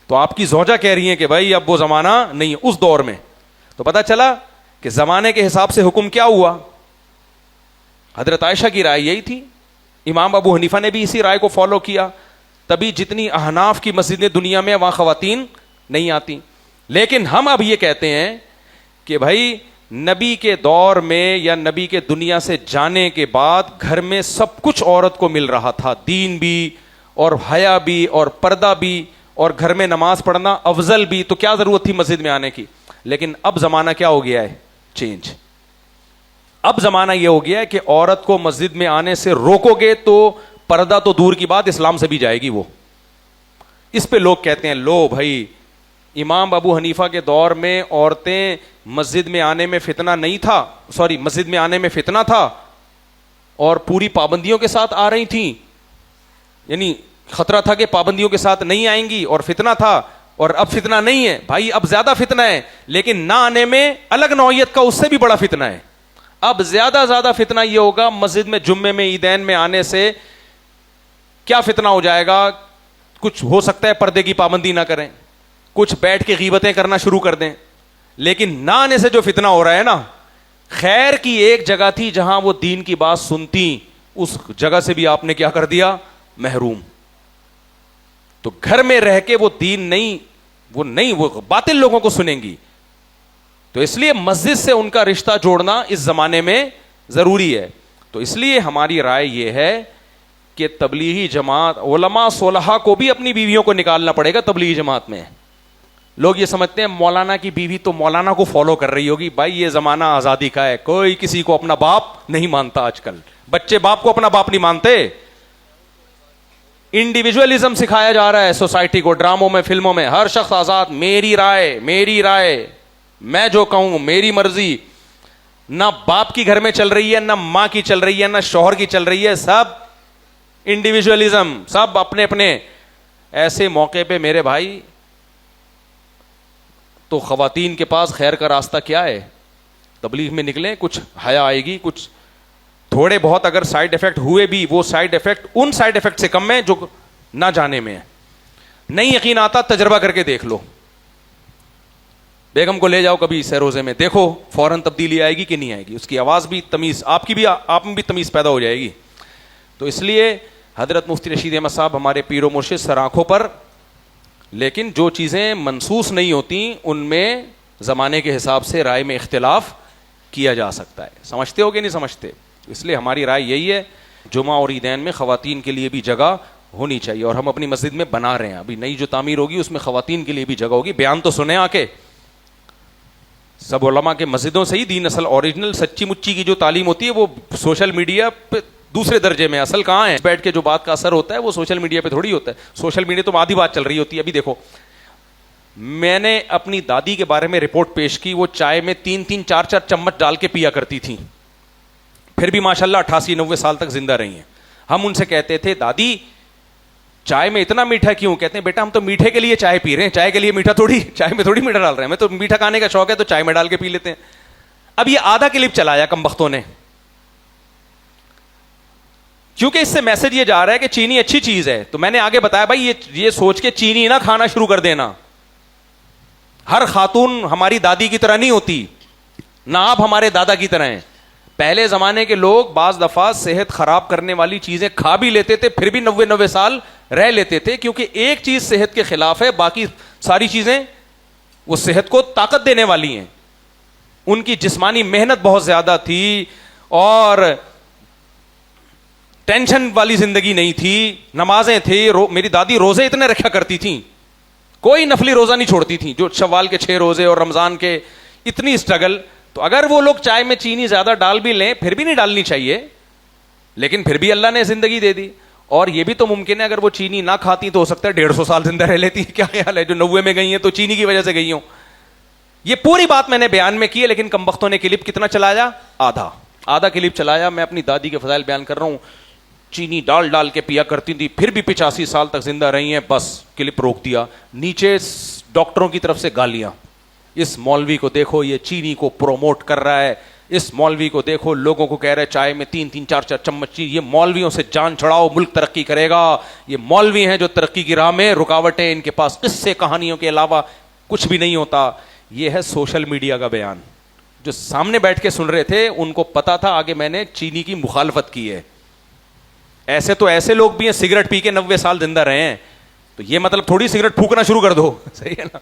تو آپ کی زوجہ کہہ رہی ہیں کہ بھائی اب وہ زمانہ نہیں ہے اس دور میں. تو پتہ چلا کہ زمانے کے حساب سے حکم کیا ہوا. حضرت عائشہ کی رائے یہی تھی, امام ابو حنیفہ نے بھی اسی رائے کو فالو کیا, تبھی جتنی احناف کی مسجدیں دنیا میں وہاں خواتین نہیں آتی. لیکن ہم اب یہ کہتے ہیں کہ بھائی نبی کے دور میں یا نبی کے دنیا سے جانے کے بعد گھر میں سب کچھ عورت کو مل رہا تھا, دین بھی اور حیا بھی اور پردہ بھی, اور گھر میں نماز پڑھنا افضل بھی, تو کیا ضرورت تھی مسجد میں آنے کی. لیکن اب زمانہ کیا ہو گیا ہے, چینج. اب زمانہ یہ ہو گیا ہے کہ عورت کو مسجد میں آنے سے روکو گے تو پردہ تو دور کی بات اسلام سے بھی جائے گی وہ. اس پہ لوگ کہتے ہیں لو بھائی, امام ابو حنیفہ کے دور میں عورتیں مسجد میں آنے میں فتنہ نہیں تھا, مسجد میں آنے میں فتنہ تھا اور پوری پابندیوں کے ساتھ آ رہی تھیں, یعنی خطرہ تھا کہ پابندیوں کے ساتھ نہیں آئیں گی, اور فتنہ تھا, اور اب فتنہ نہیں ہے. بھائی اب زیادہ فتنہ ہے, لیکن نہ آنے میں الگ نوعیت کا اس سے بھی بڑا فتنہ ہے. اب زیادہ فتنہ یہ ہوگا مسجد میں جمعے میں عیدین میں آنے سے کیا فتنہ ہو جائے گا. کچھ ہو سکتا ہے پردے کی پابندی نہ کریں, کچھ بیٹھ کے غیبتیں کرنا شروع کر دیں, لیکن نہ آنے سے جو فتنہ ہو رہا ہے نا, خیر کی ایک جگہ تھی جہاں وہ دین کی بات سنتی, اس جگہ سے بھی آپ نے کیا کر دیا, محروم. تو گھر میں رہ کے وہ دین نہیں, وہ باطل لوگوں کو سنیں گی. تو اس لیے مسجد سے ان کا رشتہ جوڑنا اس زمانے میں ضروری ہے. تو اس لیے ہماری رائے یہ ہے کہ تبلیغی جماعت, علماء صلحاء کو بھی اپنی بیویوں کو نکالنا پڑے گا تبلیغی جماعت میں. لوگ یہ سمجھتے ہیں مولانا کی بیوی تو مولانا کو فالو کر رہی ہوگی. بھائی یہ زمانہ آزادی کا ہے, کوئی کسی کو اپنا باپ نہیں مانتا. آج کل بچے باپ کو اپنا باپ نہیں مانتے. انڈیویجولزم سکھایا جا رہا ہے سوسائٹی کو, ڈراموں میں, فلموں میں. ہر شخص آزاد, میری رائے, میں جو کہوں میری مرضی. نہ باپ کی گھر میں چل رہی ہے, نہ ماں کی چل رہی ہے, نہ شوہر کی چل رہی ہے. سب انڈیویجولزم, سب اپنے اپنے. ایسے موقع پہ میرے بھائی تو خواتین کے پاس خیر کا راستہ کیا ہے؟ تبلیغ میں نکلیں, کچھ حیا آئے گی, کچھ تھوڑے بہت اگر سائیڈ ایفیکٹ ہوئے بھی, وہ سائیڈ ایفیکٹ ان سائیڈ ایفیکٹ سے کم ہے جو نہ جانے میں ہے. نہیں یقین آتا تجربہ کر کے دیکھ لو. بیگم کو لے جاؤ کبھی سیروزے میں, دیکھو فوراً تبدیلی آئے گی کہ نہیں آئے گی. اس کی آواز بھی تمیز, آپ میں بھی تمیز پیدا ہو جائے گی. تو اس لیے حضرت مفتی رشید احمد صاحب ہمارے پیر و مرشد سر آنکھوں پر, لیکن جو چیزیں منسوس نہیں ہوتی ان میں زمانے کے حساب سے رائے میں اختلاف کیا جا سکتا ہے. سمجھتے ہو کہ نہیں سمجھتے؟ اس لیے ہماری رائے یہی ہے, جمعہ اور عیدین میں خواتین کے لیے بھی جگہ ہونی چاہیے, اور ہم اپنی مسجد میں بنا رہے ہیں. ابھی نئی جو تعمیر ہوگی اس میں خواتین کے لیے بھی جگہ ہوگی. بیان تو سنیں آ کے سب علماء کے, مسجدوں سے ہی دین اصل اوریجنل سچی مچی کی جو تعلیم ہوتی ہے وہ سوشل میڈیا پہ دوسرے درجے میں. اصل کہاں ہے؟ بیٹھ کے جو بات کا اثر ہوتا ہے وہ سوشل میڈیا پہ تھوڑی ہوتا ہے. سوشل میڈیا تو آدھی بات چل رہی ہوتی ہے. ابھی دیکھو, میں نے اپنی دادی کے بارے میں رپورٹ پیش کی, وہ چائے میں 3-3 4-4 چمچ ڈال کے پیا کرتی تھیں, پھر بھی ماشاءاللہ 88-90 سال تک زندہ رہی ہیں. ہم ان سے کہتے تھے دادی چائے میں اتنا میٹھا کیوں؟ کہتے ہیں بیٹا ہم تو میٹھے کے لیے چائے پی رہے ہیں, چائے کے لیے میٹھا تھوڑی, چائے میں تھوڑی میٹھا ڈال رہے ہیں, ہمیں تو میٹھا کھانے کا شوق ہے تو چائے میں ڈال کے پی لیتے ہیں. اب یہ آدھا کلپ چلایا کم بختوں نے, کیونکہ اس سے میسج یہ جا رہا ہے کہ چینی اچھی چیز ہے. تو میں نے آگے بتایا بھائی یہ سوچ کے چینی نہ کھانا شروع کر دینا. ہر خاتون ہماری دادی کی طرح نہیں ہوتی, نہ آپ ہمارے دادا کی طرح ہیں. پہلے زمانے کے لوگ بعض دفعہ صحت خراب کرنے والی چیزیں کھا بھی لیتے تھے, پھر بھی 90 سال رہ لیتے تھے, کیونکہ ایک چیز صحت کے خلاف ہے, باقی ساری چیزیں وہ صحت کو طاقت دینے والی ہیں. ان کی جسمانی محنت بہت زیادہ تھی اور ٹینشن والی زندگی نہیں تھی, نمازیں تھی. میری دادی روزے اتنے رکھا کرتی تھیں, کوئی نفلی روزہ نہیں چھوڑتی تھیں, جو شوال کے 6 روزے اور رمضان کے اتنی اسٹرگل. تو اگر وہ لوگ چائے میں چینی زیادہ ڈال بھی لیں, پھر بھی نہیں ڈالنی چاہیے, لیکن پھر بھی اللہ نے زندگی دے دی. اور یہ بھی تو ممکن ہے اگر وہ چینی نہ کھاتی تو ہو سکتا ہے 150 سال زندہ رہ لیتی. کیا خیال ہے, جو 90 میں گئی ہیں تو چینی کی وجہ سے گئی ہوں. یہ پوری بات میں نے بیان میں کی ہے, لیکن کم بختوں نے کلپ کتنا چلایا؟ آدھا کلپ چلایا. میں اپنی دادی کے فضائل بیان کر رہا ہوں, چینی ڈال کے پیا کرتی تھی, پھر بھی 85 سال تک زندہ رہی ہیں. بس کلپ روک دیا. نیچے ڈاکٹروں کی طرف سے گالیاں, اس مولوی کو دیکھو یہ چینی کو پروموٹ کر رہا ہے, اس مولوی کو دیکھو لوگوں کو کہہ رہا ہے چائے میں 3 4 چمچ چینی. یہ مولویوں سے جان چھڑاؤ, ملک ترقی کرے گا. یہ مولوی ہیں جو ترقی کی راہ میں رکاوٹیں, ان کے پاس قصے کہانیوں کے علاوہ کچھ بھی نہیں ہوتا. یہ ہے سوشل میڈیا کا بیان. جو سامنے بیٹھ کے سن رہے تھے ان کو پتا تھا آگے میں نے چینی کی مخالفت کی ہے. ایسے تو ایسے لوگ بھی ہیں سگریٹ پی کے 90 سال زندہ رہے ہیں, تو یہ مطلب تھوڑی سگریٹ پھونکنا شروع کر دو. صحیح ہے نا.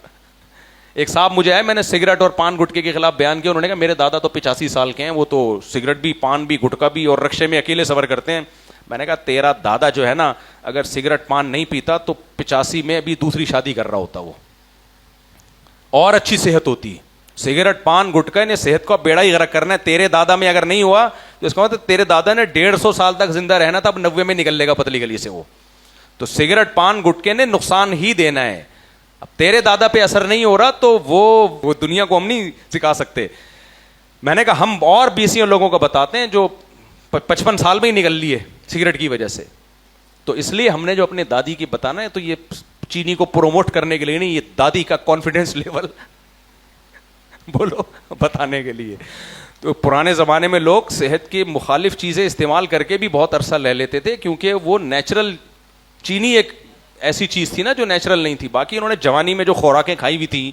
ایک صاحب مجھے آئے, میں نے سگریٹ اور پان گٹکے کے خلاف بیان کیا. انہوں نے کہا میرے دادا تو 85 سال کے ہیں, وہ تو سگریٹ بھی, پان بھی, گٹکا بھی اور رکشے میں اکیلے سفر کرتے ہیں. میں نے کہا تیرا دادا جو ہے نا اگر سگریٹ پان نہیں پیتا تو 85 میں ابھی دوسری شادی کر رہا ہوتا وہ, اور اچھی صحت ہوتی. سگریٹ پان گٹکا نے صحت کو بیڑا ہی غرق کرنا ہے. تیرے دادا میں اگر نہیں ہوا تو اس کا مطلب تیرے دادا نے 150 سال تک زندہ رہنا تھا, اب 90 میں نکل لے گا پتلی گلی سے وہ. تو سگریٹ پان گٹکے نے نقصان ہی دینا ہے. اب تیرے دادا پہ اثر نہیں ہو رہا تو وہ دنیا کو ہم نہیں سکھا سکتے. میں نے کہا ہم اور 20 لوگوں کو بتاتے ہیں جو 55 سال میں ہی نکل لیے سگریٹ کی وجہ سے. تو اس لیے ہم نے جو اپنے دادی کی بتانا ہے تو یہ چینی کو پروموٹ کرنے کے لیے نہیں, یہ دادی کا کانفیڈنس لیول بولو بتانے کے لیے. تو پرانے زمانے میں لوگ صحت کی مخالف چیزیں استعمال کر کے بھی بہت عرصہ لے لیتے تھے, کیونکہ وہ نیچرل چینی ایک ایسی چیز تھی نا جو نیچرل نہیں تھی. باقی انہوں نے جوانی میں جو خوراکیں کھائی ہوئی تھیں,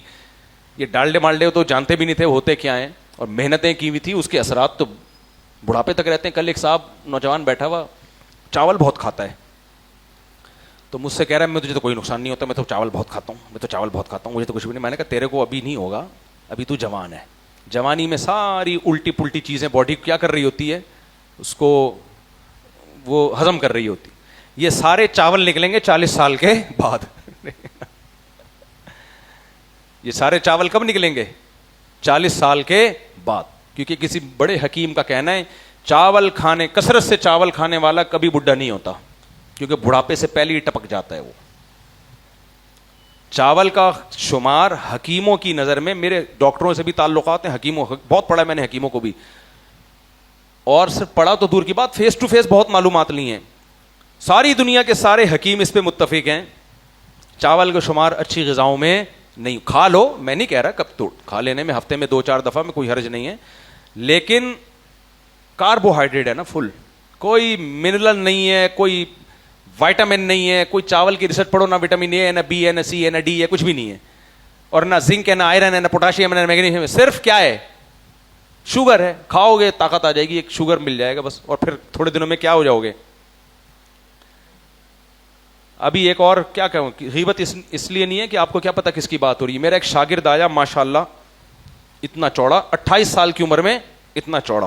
یہ ڈالڈے مالڈے تو جانتے بھی نہیں تھے ہوتے کیا ہیں, اور محنتیں کی ہوئی تھی, اس کے اثرات تو بڑھاپے تک رہتے ہیں. کل ایک صاحب نوجوان بیٹھا ہوا چاول بہت کھاتا ہے, تو مجھ سے کہہ رہا ہے مجھے تو کوئی نقصان نہیں ہوتا, میں تو چاول بہت کھاتا ہوں, میں تو چاول بہت کھاتا ہوں, مجھے تو کچھ بھی نہیں. میں نے کہا تیرے کو ابھی نہیں ہوگا, ابھی تو جوان ہے. جوانی میں ساری الٹی پلٹی چیزیں باڈی کیا کر رہی ہوتی ہے, اس کو وہ ہضم کر رہی ہوتی. یہ سارے چاول نکلیں گے 40 سال کے بعد. یہ سارے چاول کب نکلیں گے؟ 40 سال کے بعد. کیونکہ کسی بڑے حکیم کا کہنا ہے چاول کھانے, کثرت سے چاول کھانے والا کبھی بڈھا نہیں ہوتا, کیونکہ بڑھاپے سے پہلے ہی ٹپک جاتا ہے وہ. چاول کا شمار حکیموں کی نظر میں, میرے ڈاکٹروں سے بھی تعلقات ہیں, حکیموں بہت پڑھا ہے میں نے حکیموں کو بھی, اور صرف پڑھا تو دور کی بات, فیس ٹو فیس بہت معلومات لی ہیں. ساری دنیا کے سارے حکیم اس پہ متفق ہیں چاول کا شمار اچھی غذاؤں میں نہیں. کھا لو, میں نہیں کہہ رہا کب تو کھا لینے میں, ہفتے میں 2-4 دفعہ میں کوئی حرج نہیں ہے, لیکن کاربوہائیڈریٹ ہے نا فل, کوئی منرل نہیں ہے, کوئی وائٹامن نہیں ہے, کوئی چاول کی ریسرچ پڑھو, نہ وٹامن اے ہے, نہ بی ہے, نہ سی ہے, نہ ڈی ہے, کچھ بھی نہیں ہے, اور نہ زنک ہے, نہ آئرن ہے, نہ پوٹاشیم ہے, نہ میگنیشیم ہے. صرف کیا ہے؟ شوگر ہے. کھاؤ گے طاقت آ جائے گی, ایک شوگر مل جائے گا بس, اور پھر تھوڑے دنوں میں کیا ہو جاؤ گے. ابھی ایک اور کیا کہوں, غیبت اس لیے نہیں ہے کہ آپ کو کیا پتا کس کی بات ہو رہی ہے. میرا ایک شاگرد آیا ماشاءاللہ, اتنا چوڑا, 28 سال کی عمر میں اتنا چوڑا,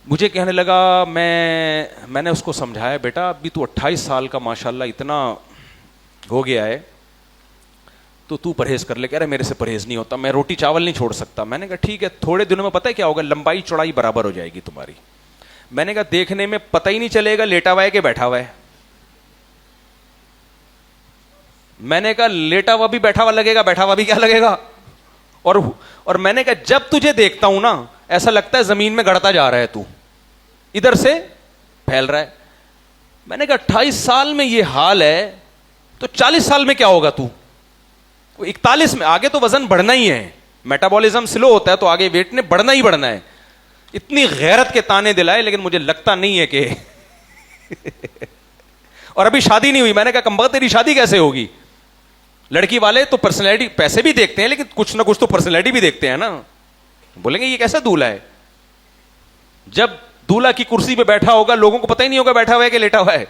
مجھے کہنے لگا, میں نے اس کو سمجھایا بیٹا ابھی تو 28 سال کا ماشاءاللہ اتنا ہو گیا ہے تو پرہیز کر لے. کہہ رہے میرے سے پرہیز نہیں ہوتا, میں روٹی چاول نہیں چھوڑ سکتا. میں نے کہا ٹھیک ہے, تھوڑے دنوں میں پتہ ہے کیا ہوگا, لمبائی چوڑائی برابر ہو جائے گی تمہاری. میں نے کہا دیکھنے میں پتہ ہی نہیں چلے گا لیٹا ہوا ہے کہ بیٹھا ہوا ہے. میں نے کہا لیٹا ہوا بھی بیٹھا ہوا لگے گا, بیٹھا ہوا بھی کیا لگے گا. اور میں نے کہا جب تجھے دیکھتا ہوں نا ایسا لگتا ہے زمین میں گڑتا جا رہا ہے, تو ادھر سے پھیل رہا ہے. میں نے کہا 28 سال میں یہ حال ہے تو 40 سال میں کیا ہوگا تو 41 میں آگے تو وزن بڑھنا ہی ہے, میٹابولزم سلو ہوتا ہے تو آگے ویٹ نے بڑھنا ہی بڑھنا ہے. اتنی غیرت کے تانے دلائے, لیکن مجھے لگتا نہیں ہے کہ اور ابھی شادی نہیں ہوئی. میں نے کہا کمبخت تیری شادی کیسے ہوگی؟ لڑکی والے تو پرسنالٹی, پیسے بھی دیکھتے ہیں لیکن کچھ نہ کچھ تو پرسنالٹی بھی دیکھتے ہیں نا. بولیں گے یہ کیسا دولہا ہے؟ جب دولہا کی کرسی پہ بیٹھا ہوگا لوگوں کو پتہ ہی نہیں ہوگا بیٹھا ہوا ہے کہ لیٹا ہوا ہے.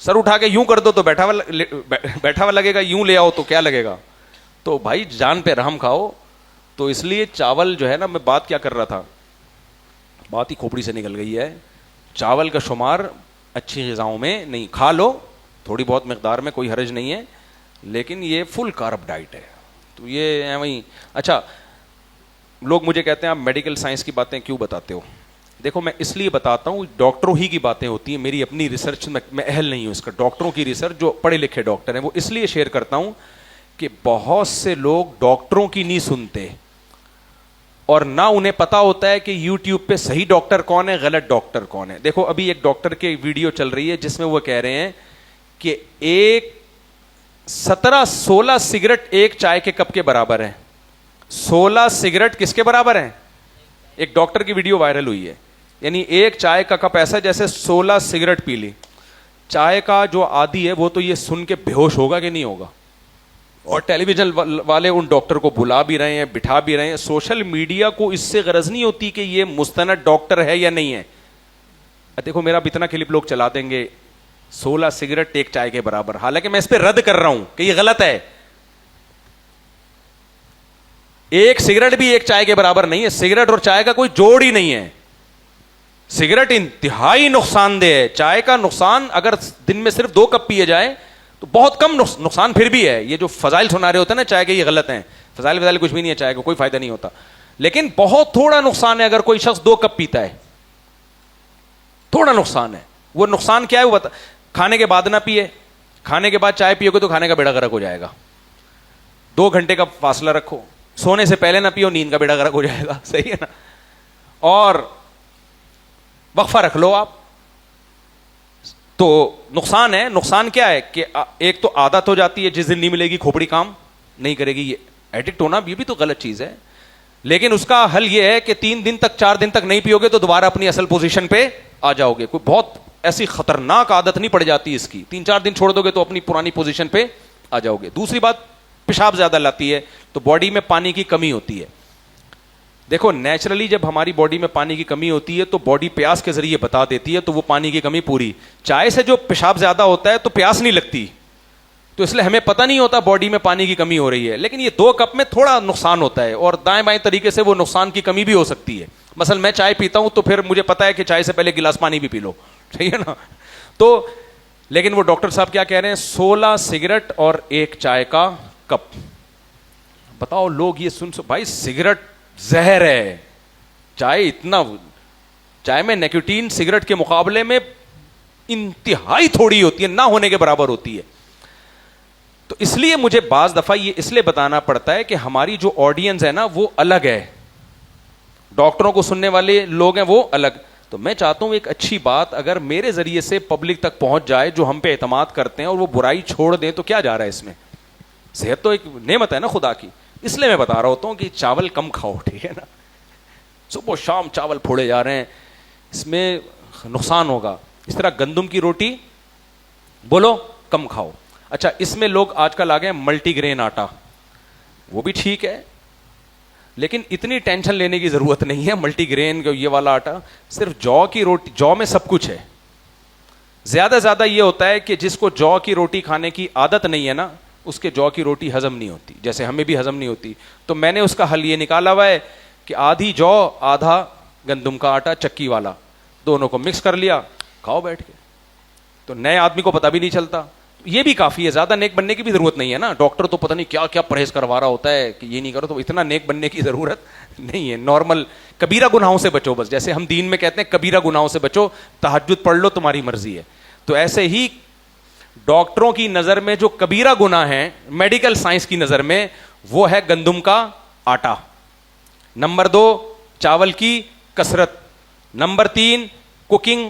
سر اٹھا کے یوں کر دو تو بیٹھا ہوا لگے گا, یوں لے آؤ تو کیا لگے گا. تو بھائی جان پہ رحم کھاؤ. تو اس لیے چاول جو ہے نا, میں بات کیا کر رہا تھا, بات ہی کھوپڑی سے نکل گئی ہے. چاول کا شمار اچھی غذاؤں میں نہیں, کھا لو تھوڑی بہت مقدار میں, کوئی حرج نہیں ہے, لیکن یہ فل کارب ڈائٹ ہے. تو یہ وہیں. اچھا, لوگ مجھے کہتے ہیں آپ میڈیکل سائنس کی باتیں کیوں بتاتے ہو؟ دیکھو میں اس لیے بتاتا ہوں, ڈاکٹروں ہی کی باتیں ہوتی ہیں, میری اپنی ریسرچ میں اہل نہیں ہوں اس کا. ڈاکٹروں کی ریسرچ, جو پڑھے لکھے ڈاکٹر ہیں, وہ اس لیے شیئر کرتا ہوں کہ بہت سے لوگ ڈاکٹروں کی نہیں سنتے, اور نہ انہیں پتا ہوتا ہے کہ یوٹیوب پہ صحیح ڈاکٹر کون ہے, غلط ڈاکٹر کون ہے. دیکھو ابھی ایک ڈاکٹر کی ویڈیو چل رہی ہے جس میں وہ کہہ رہے ہیں کہ 16 سگریٹ ایک چائے کے کپ کے برابر ہے. 16 سگریٹ کس کے برابر ہیں؟ ایک ڈاکٹر کی ویڈیو وائرل ہوئی ہے, یعنی ایک چائے کا کپ ایسا جیسے 16 سگریٹ پی لی. چائے کا جو عادی ہے وہ تو یہ سن کے بے ہوش ہوگا کہ نہیں ہوگا. اور ٹیلی ویژن والے ان ڈاکٹر کو بلا بھی رہے ہیں, بٹھا بھی رہے ہیں. سوشل میڈیا کو اس سے غرض نہیں ہوتی کہ یہ مستند ڈاکٹر ہے یا نہیں ہے. دیکھو میرا اتنا کلپ لوگ چلا دیں گے 16 سگریٹ ایک چائے کے برابر, حالانکہ میں اس پہ رد کر رہا ہوں کہ یہ غلط ہے. ایک سگریٹ بھی ایک چائے کے برابر نہیں ہے. سگریٹ اور چائے کا کوئی جوڑ ہی نہیں ہے. سگریٹ انتہائی نقصان دہ ہے. چائے کا نقصان اگر دن میں صرف 2 کپ پیے جائے تو بہت کم نقصان پھر بھی ہے. یہ جو فضائل سنا رہے ہوتے ہیں نا چائے کے, یہ غلط ہیں. فضائل کچھ بھی نہیں ہے, چائے کا کوئی فائدہ نہیں ہوتا, لیکن بہت تھوڑا نقصان ہے اگر کوئی شخص 2 کپ پیتا ہے. تھوڑا نقصان ہے. وہ نقصان کیا ہے وہ بتا. کھانے کے بعد نہ پیے, کھانے کے بعد چائے پیو گے تو کھانے کا بیڑا غرق ہو جائے گا. 2 گھنٹے کا فاصلہ رکھو. سونے سے پہلے نہ پیو, نیند کا بیڑا غرق ہو جائے گا. صحیح ہے نا. اور وقفہ رکھ لو آپ. تو نقصان ہے. نقصان کیا ہے کہ ایک تو عادت ہو جاتی ہے, جس دن نہیں ملے گی کھوپڑی کام نہیں کرے گی. یہ ایڈکٹ ہونا یہ بھی تو غلط چیز ہے, لیکن اس کا حل یہ ہے کہ 3 دن تک 4 دن تک نہیں پیو گے تو دوبارہ اپنی اصل پوزیشن پہ آ جاؤ گے. کوئی بہت ایسی خطرناک عادت نہیں پڑ جاتی اس کی. 3-4 دن چھوڑ دو گے تو اپنی پرانی پوزیشن پہ آ جاؤ گے. دوسری بات, پیشاب زیادہ لاتی ہے تو باڈی میں پانی کی کمی ہوتی ہے. دیکھو نیچرلی جب ہماری باڈی میں پانی کی کمی ہوتی ہے تو باڈی پیاس کے ذریعے بتا دیتی ہے, تو وہ پانی کی کمی پوری. چائے سے جو پیشاب زیادہ ہوتا ہے تو پیاس نہیں لگتی, تو اس لیے ہمیں پتہ نہیں ہوتا باڈی میں پانی کی کمی ہو رہی ہے. لیکن یہ 2 کپ میں تھوڑا نقصان ہوتا ہے, اور دائیں بائیں طریقے سے وہ نقصان کی کمی بھی ہو سکتی ہے. مثلا میں چائے پیتا ہوں تو پھر مجھے پتا ہے کہ چائے سے پہلے گلاس پانی بھی پی لو, صحیح ہے نا. تو لیکن وہ ڈاکٹر صاحب کیا کہہ رہے ہیں, 16 سگریٹ اور ایک چائے کا کپ. بتاؤ لوگ یہ سن بھائی سگریٹ زہر ہے, چائے میں نیکوٹین سگریٹ کے مقابلے میں انتہائی تھوڑی ہوتی ہے, نہ ہونے کے برابر ہوتی ہے. تو اس لیے مجھے بعض دفعہ یہ اس لیے بتانا پڑتا ہے کہ ہماری جو آڈینس ہے نا وہ الگ ہے, ڈاکٹروں کو سننے والے لوگ ہیں وہ الگ. تو میں چاہتا ہوں ایک اچھی بات اگر میرے ذریعے سے پبلک تک پہنچ جائے, جو ہم پہ اعتماد کرتے ہیں, اور وہ برائی چھوڑ دیں, تو کیا جا رہا ہے اس میں. صحت تو ایک نعمت ہے نا خدا کی. اس لیے میں بتا رہا ہوتا ہوں کہ چاول کم کھاؤ, ٹھیک ہے نا. صبح شام چاول پھوڑے جا رہے ہیں, اس میں نقصان ہوگا. اس طرح گندم کی روٹی بولو کم کھاؤ. اچھا, اس میں لوگ آج کل آ گئے ملٹی گرین آٹا, وہ بھی ٹھیک ہے, لیکن اتنی ٹینشن لینے کی ضرورت نہیں ہے. ملٹی گرین یہ والا آٹا, صرف جو کی روٹی, جو میں سب کچھ ہے. زیادہ یہ ہوتا ہے کہ جس کو جو کی روٹی کھانے کی عادت نہیں ہے نا, اس کے جو کی روٹی ہضم نہیں ہوتی, جیسے ہمیں بھی ہضم نہیں ہوتی. تو میں نے اس کا حل یہ نکالا ہوا ہے کہ آدھی جو آدھا گندم کا آٹا چکی والا, دونوں کو مکس کر لیا, کھاؤ بیٹھ کے. تو نئے آدمی کو پتہ بھی نہیں چلتا. یہ بھی کافی ہے, زیادہ نیک بننے کی بھی ضرورت نہیں ہے نا. ڈاکٹر تو پتہ نہیں کیا کیا پرہیز کروا رہا ہوتا ہے کہ یہ نہیں کرو, تو اتنا نیک بننے کی ضرورت نہیں ہے. نارمل کبیرہ گناہوں سے بچو بس. جیسے ہم دین میں کہتے ہیں کبیرہ گناہوں سے بچو, تہجد پڑھ لو, تمہاری مرضی ہے. تو ایسے ہی ڈاکٹروں کی نظر میں جو کبیرہ گناہ ہیں میڈیکل سائنس کی نظر میں, وہ ہے گندم کا آٹا. نمبر 2 چاول کی کثرت. نمبر 3 کوکنگ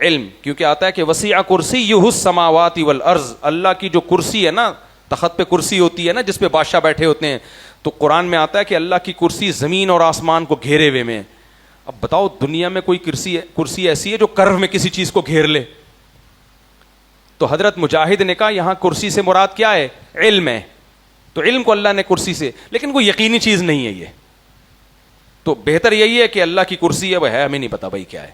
علم, کیونکہ آتا ہے کہ وسیع کرسیہ السماوات والارض, اللہ کی جو کرسی ہے نا, تخت پہ کرسی ہوتی ہے نا جس پہ بادشاہ بیٹھے ہوتے ہیں, تو قرآن میں آتا ہے کہ اللہ کی کرسی زمین اور آسمان کو گھیرے ہوئے میں. اب بتاؤ دنیا میں کوئی کرسی ایسی ہے جو کرو میں کسی چیز کو گھیر لے؟ تو حضرت مجاہد نے کہا یہاں کرسی سے مراد کیا ہے؟ علم ہے. تو علم کو اللہ نے کرسی سے, لیکن کوئی یقینی چیز نہیں ہے یہ, تو بہتر یہی ہے کہ اللہ کی کرسی ہے وہ ہے, ہمیں نہیں پتا بھائی کیا ہے.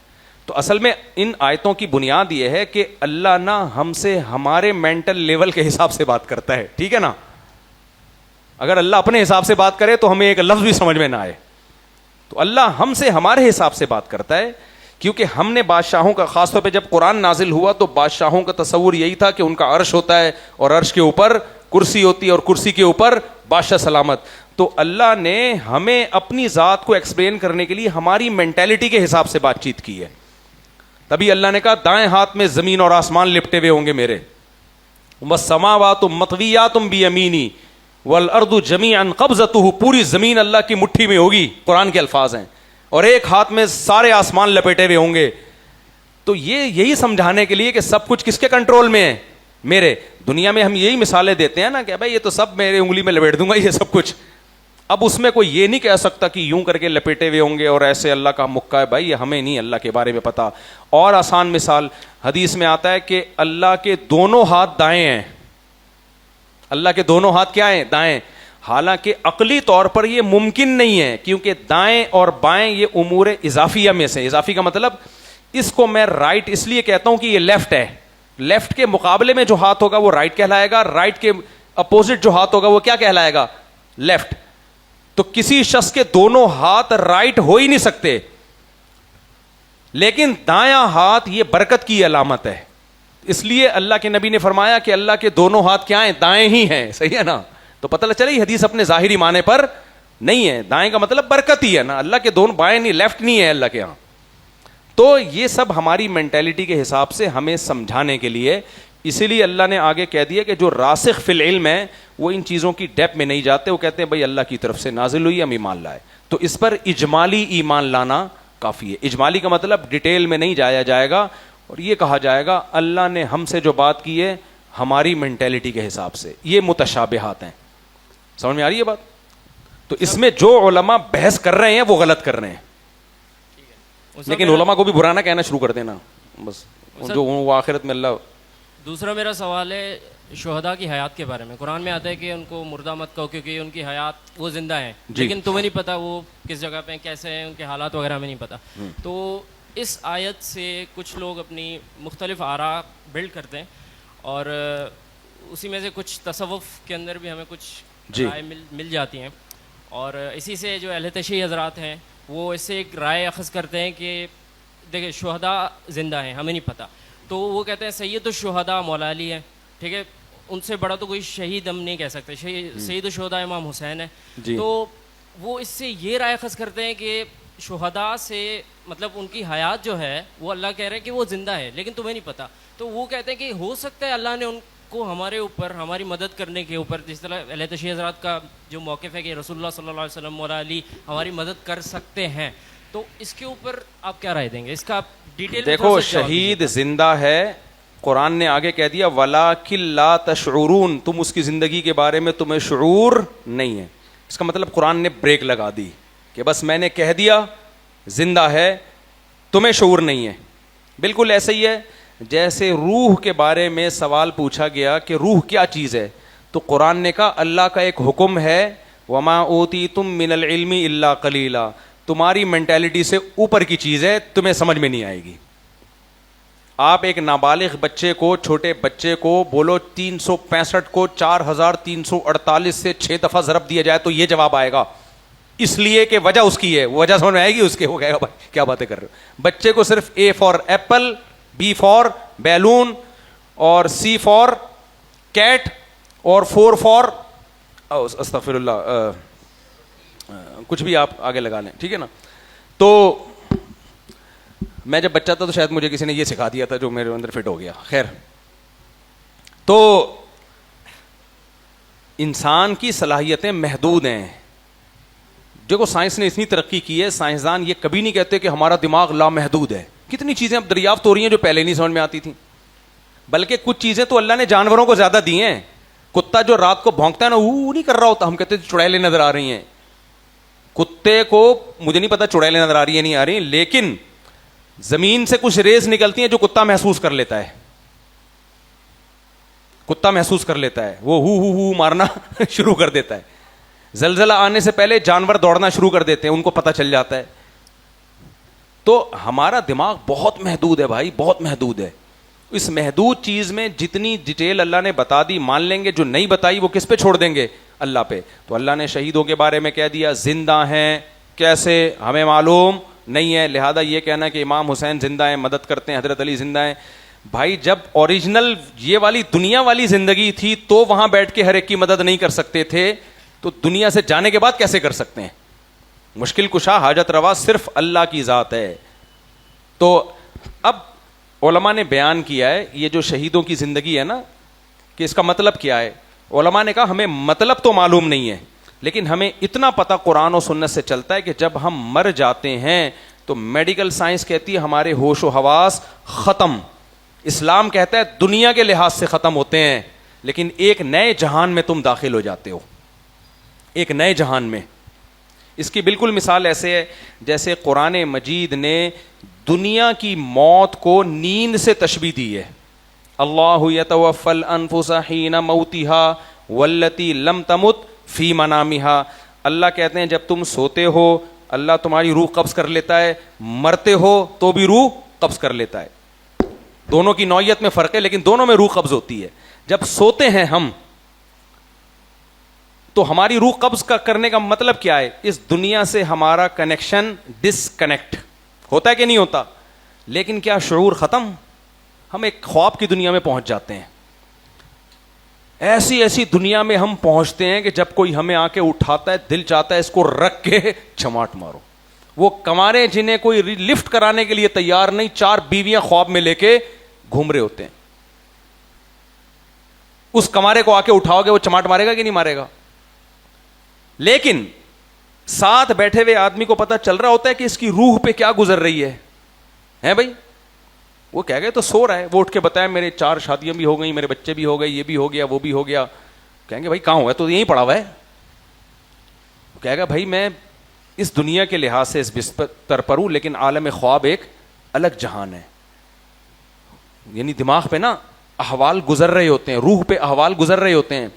تو اصل میں ان آیتوں کی بنیاد یہ ہے کہ اللہ نہ ہم سے ہمارے مینٹل لیول کے حساب سے بات کرتا ہے, ٹھیک ہے نا. اگر اللہ اپنے حساب سے بات کرے تو ہمیں ایک لفظ بھی سمجھ میں نہ آئے, تو اللہ ہم سے ہمارے حساب سے بات کرتا ہے. کیونکہ ہم نے بادشاہوں کا, خاص طور پہ جب قرآن نازل ہوا تو بادشاہوں کا تصور یہی تھا کہ ان کا عرش ہوتا ہے اور عرش کے اوپر کرسی ہوتی ہے اور کرسی کے اوپر بادشاہ سلامت. تو اللہ نے ہمیں اپنی ذات کو ایکسپلین کرنے کے لیے ہماری مینٹیلٹی کے حساب سے بات چیت کی ہے. تبھی اللہ نے کہا دائیں ہاتھ میں زمین اور آسمان لپٹے ہوئے ہوں گے میرے, والسماوات مطویات بیمینی والارض جمیعا قبضتہ, پوری زمین اللہ کی مٹھی میں ہوگی, قرآن کے الفاظ ہیں, اور ایک ہاتھ میں سارے آسمان لپیٹے ہوئے ہوں گے. تو یہی سمجھانے کے لیے کہ سب کچھ کس کے کنٹرول میں ہے؟ میرے. دنیا میں ہم یہی مثالیں دیتے ہیں نا کہ بھائی یہ تو سب میرے انگلی میں لپیٹ دوں گا یہ سب کچھ. اب اس میں کوئی یہ نہیں کہہ سکتا کہ یوں کر کے لپیٹے ہوئے ہوں گے اور ایسے اللہ کا مکہ ہے, بھائی یہ ہمیں نہیں اللہ کے بارے میں پتا. اور آسان مثال حدیث میں آتا ہے کہ اللہ کے دونوں ہاتھ دائیں ہیں, اللہ کے دونوں ہاتھ کیا ہیں؟ دائیں. حالانکہ عقلی طور پر یہ ممکن نہیں ہے, کیونکہ دائیں اور بائیں یہ امور اضافیہ میں سے, اضافی کا مطلب اس کو میں رائٹ اس لیے کہتا ہوں کہ یہ لیفٹ ہے, لیفٹ کے مقابلے میں جو ہاتھ ہوگا وہ رائٹ کہلائے گا, رائٹ کے اپوزٹ جو ہاتھ ہوگا وہ کیا کہلائے گا؟ لیفٹ. تو کسی شخص کے دونوں ہاتھ رائٹ ہو ہی نہیں سکتے, لیکن دایاں ہاتھ یہ برکت کی علامت ہے. اس لیے اللہ کے نبی نے فرمایا کہ اللہ کے دونوں ہاتھ کیا ہیں؟ دائیں ہی ہیں. صحیح ہے نا؟ تو پتہ چلا یہ حدیث اپنے ظاہری معنی پر نہیں ہے. دائیں کا مطلب برکت ہی ہے نا, اللہ کے دونوں, بائیں نہیں, لیفٹ نہیں ہے اللہ کے ہاں. تو یہ سب ہماری مینٹیلٹی کے حساب سے ہمیں سمجھانے کے لیے, اسی لیے اللہ نے آگے کہہ دیا کہ جو راسخ فی العلم ہے وہ ان چیزوں کی ڈیپ میں نہیں جاتے, وہ کہتے ہیں بھائی اللہ کی طرف سے نازل ہوئی, ہم ایمان لائے. تو اس پر اجمالی ایمان لانا کافی ہے. اجمالی کا مطلب ڈیٹیل میں نہیں جایا جائے گا, اور یہ کہا جائے گا اللہ نے ہم سے جو بات کی ہے ہماری مینٹیلٹی کے حساب سے. یہ متشابہات ہیں. سمجھ میں آ رہی ہے بات؟ تو اس میں جو علماء بحث کر رہے ہیں وہ غلط کر رہے ہیں, لیکن علماء کو بھی برا نہ کہنا شروع کر دینا بس, جو وہ آخرت میں اللہ. دوسرا میرا سوال ہے شہداء کی حیات کے بارے میں. قرآن میں آتا ہے کہ ان کو مردہ مت کہو کیونکہ ان کی حیات وہ زندہ ہیں, لیکن تمہیں نہیں پتا وہ کس جگہ پہ کیسے ہیں, ان کے حالات وغیرہ میں نہیں پتا. تو اس آیت سے کچھ لوگ اپنی مختلف آراء بلڈ کرتے ہیں, اور اسی میں سے کچھ تصوف کے اندر بھی ہمیں کچھ رائے مل جاتی ہیں, اور اسی سے جو اہل تشیع حضرات ہیں وہ اس سے ایک رائے اخذ کرتے ہیں کہ دیکھیں شہداء زندہ ہیں, ہمیں نہیں پتہ. تو وہ کہتے ہیں سید الشہداء مولا علی ہے, ٹھیک ہے, ان سے بڑا تو کوئی شہید ہم نہیں کہہ سکتے, سید الشہداء امام حسین ہے. تو وہ اس سے یہ رائے اخذ کرتے ہیں کہ شہداء سے مطلب ان کی حیات جو ہے وہ اللہ کہہ رہے ہیں کہ وہ زندہ ہے, لیکن تمہیں نہیں پتہ. تو وہ کہتے ہیں کہ ہو سکتا ہے اللہ نے ان کو ہمارے اوپر ہماری مدد کرنے کے اوپر, جس طرح اہل تشیع حضرات کا جو موقف ہے کہ رسول اللہ صلی اللہ علیہ وسلم مولا علی ہماری مدد کر سکتے ہیں, تو اس کے اوپر آپ کیا رائے دیں گے؟ اس کا ڈیٹیل. دیکھو شہید زندہ ہے, قرآن نے آگے کہہ دیا وَلَٰكِن لَا تَشْعُرُونَ, تم اس کی زندگی کے بارے میں تمہیں شعور نہیں ہے. اس کا مطلب قرآن نے بریک لگا دی کہ بس میں نے کہہ دیا زندہ ہے, تمہیں شعور نہیں ہے. بالکل ایسے ہی ہے جیسے روح کے بارے میں سوال پوچھا گیا کہ روح کیا چیز ہے, تو قرآن نے کہا اللہ کا ایک حکم ہے وَمَا أُوتِيتُم مِّنَ الْعِلْمِ إِلَّا قَلِيلًا, تمہاری مینٹیلٹی سے اوپر کی چیز ہے, تمہیں سمجھ میں نہیں آئے گی. آپ ایک نابالغ بچے کو, چھوٹے بچے کو بولو 365 کو 4348 سے 6 دفعہ ضرب دیا جائے تو یہ جواب آئے گا, اس لیے کہ وجہ اس کی ہے, وجہ سمجھ میں آئے گی اس کے, ہو گیا بھائی کیا باتیں کر رہے ہو. بچے کو صرف A for apple, B for balloon, اور C فار کیٹ, اور 4 فار استغفر اللہ کچھ بھی آپ آگے لگا لیں, ٹھیک ہے نا. تو میں جب بچہ تھا تو شاید مجھے کسی نے یہ سکھا دیا تھا جو میرے اندر فٹ ہو گیا. خیر, تو انسان کی صلاحیتیں محدود ہیں. دیکھو سائنس نے اتنی ترقی کی ہے, سائنسدان یہ کبھی نہیں کہتے کہ ہمارا دماغ لامحدود ہے, کتنی چیزیں اب دریافت ہو رہی ہیں جو پہلے نہیں سمجھ میں آتی تھیں. بلکہ کچھ چیزیں تو اللہ نے جانوروں کو زیادہ دی ہیں. کتا جو رات کو بھونکتا ہے نا وہ نہیں کر رہا ہوتا, ہم کہتے ہیں چڑیلیں نظر آ رہی ہیں. کتے کو مجھے نہیں پتا چڑیلیں نظر آ رہی ہیں نہیں آ رہی, لیکن زمین سے کچھ ریز نکلتی ہیں جو کتا محسوس کر لیتا ہے. کتا محسوس کر لیتا ہے, وہ ہو مارنا شروع کر دیتا ہے. زلزلہ آنے سے پہلے جانور دوڑنا شروع کر دیتے ہیں, ان کو پتہ چل جاتا ہے. تو ہمارا دماغ بہت محدود ہے بھائی, بہت محدود ہے. اس محدود چیز میں جتنی ڈیٹیل اللہ نے بتا دی مان لیں گے, جو نہیں بتائی وہ کس پہ چھوڑ دیں گے؟ اللہ پہ. تو اللہ نے شہیدوں کے بارے میں کہہ دیا زندہ ہیں, کیسے ہمیں معلوم نہیں ہے, لہذا یہ کہنا کہ امام حسین زندہ ہیں, مدد کرتے ہیں, حضرت علی زندہ ہیں. بھائی جب اوریجنل یہ والی دنیا والی زندگی تھی تو وہاں بیٹھ کے ہر ایک کی مدد نہیں کر سکتے تھے, تو دنیا سے جانے کے بعد کیسے کر سکتے ہیں؟ مشکل کشا حاجت روا صرف اللہ کی ذات ہے. تو اب علماء نے بیان کیا ہے یہ جو شہیدوں کی زندگی ہے نا, کہ اس کا مطلب کیا ہے. علماء نے کہا ہمیں مطلب تو معلوم نہیں ہے, لیکن ہمیں اتنا پتہ قرآن و سنت سے چلتا ہے کہ جب ہم مر جاتے ہیں تو میڈیکل سائنس کہتی ہے ہمارے ہوش و حواس ختم. اسلام کہتا ہے دنیا کے لحاظ سے ختم ہوتے ہیں, لیکن ایک نئے جہان میں تم داخل ہو جاتے ہو, ایک نئے جہان میں. اس کی بالکل مثال ایسے ہے جیسے قرآن مجید نے دنیا کی موت کو نیند سے تشبیہ دی ہے. اللہ یتوفی الانفس حین موتها والتی لم تمت فی منامها. اللہ کہتے ہیں جب تم سوتے ہو اللہ تمہاری روح قبض کر لیتا ہے, مرتے ہو تو بھی روح قبض کر لیتا ہے. دونوں کی نوعیت میں فرق ہے لیکن دونوں میں روح قبض ہوتی ہے. جب سوتے ہیں ہم تو ہماری روح قبض کا کرنے کا مطلب کیا ہے؟ اس دنیا سے ہمارا کنیکشن ڈسکنیکٹ ہوتا ہے کہ نہیں ہوتا, لیکن کیا شعور ختم؟ ہم ایک خواب کی دنیا میں پہنچ جاتے ہیں. ایسی ایسی دنیا میں ہم پہنچتے ہیں کہ جب کوئی ہمیں آ کے اٹھاتا ہے دل چاہتا ہے اس کو رکھ کے چماٹ مارو. وہ کمارے جنہیں کوئی لفٹ کرانے کے لیے تیار نہیں, 4 بیویاں خواب میں لے کے گھوم رہے ہوتے ہیں. اس کمارے کو آ کے اٹھاؤ گے وہ چماٹ مارے گا کہ نہیں مارے گا؟ لیکن ساتھ بیٹھے ہوئے آدمی کو پتہ چل رہا ہوتا ہے کہ اس کی روح پہ کیا گزر رہی ہے بھائی. وہ کہہ گئے تو سو رہا ہے, وہ اٹھ کے بتایا میرے 4 شادیاں بھی ہو گئی, میرے بچے بھی ہو گئے, یہ بھی ہو گیا, وہ بھی ہو گیا. کہیں گے بھائی کہاں ہوا ہے؟ تو یہیں پڑا ہوا ہے. کہے گا بھائی میں اس دنیا کے لحاظ سے اس بستر پر ہوں, لیکن عالم خواب ایک الگ جہان ہے. یعنی دماغ پہ نا احوال گزر رہے ہوتے ہیں, روح پہ احوال گزر رہے ہوتے ہیں.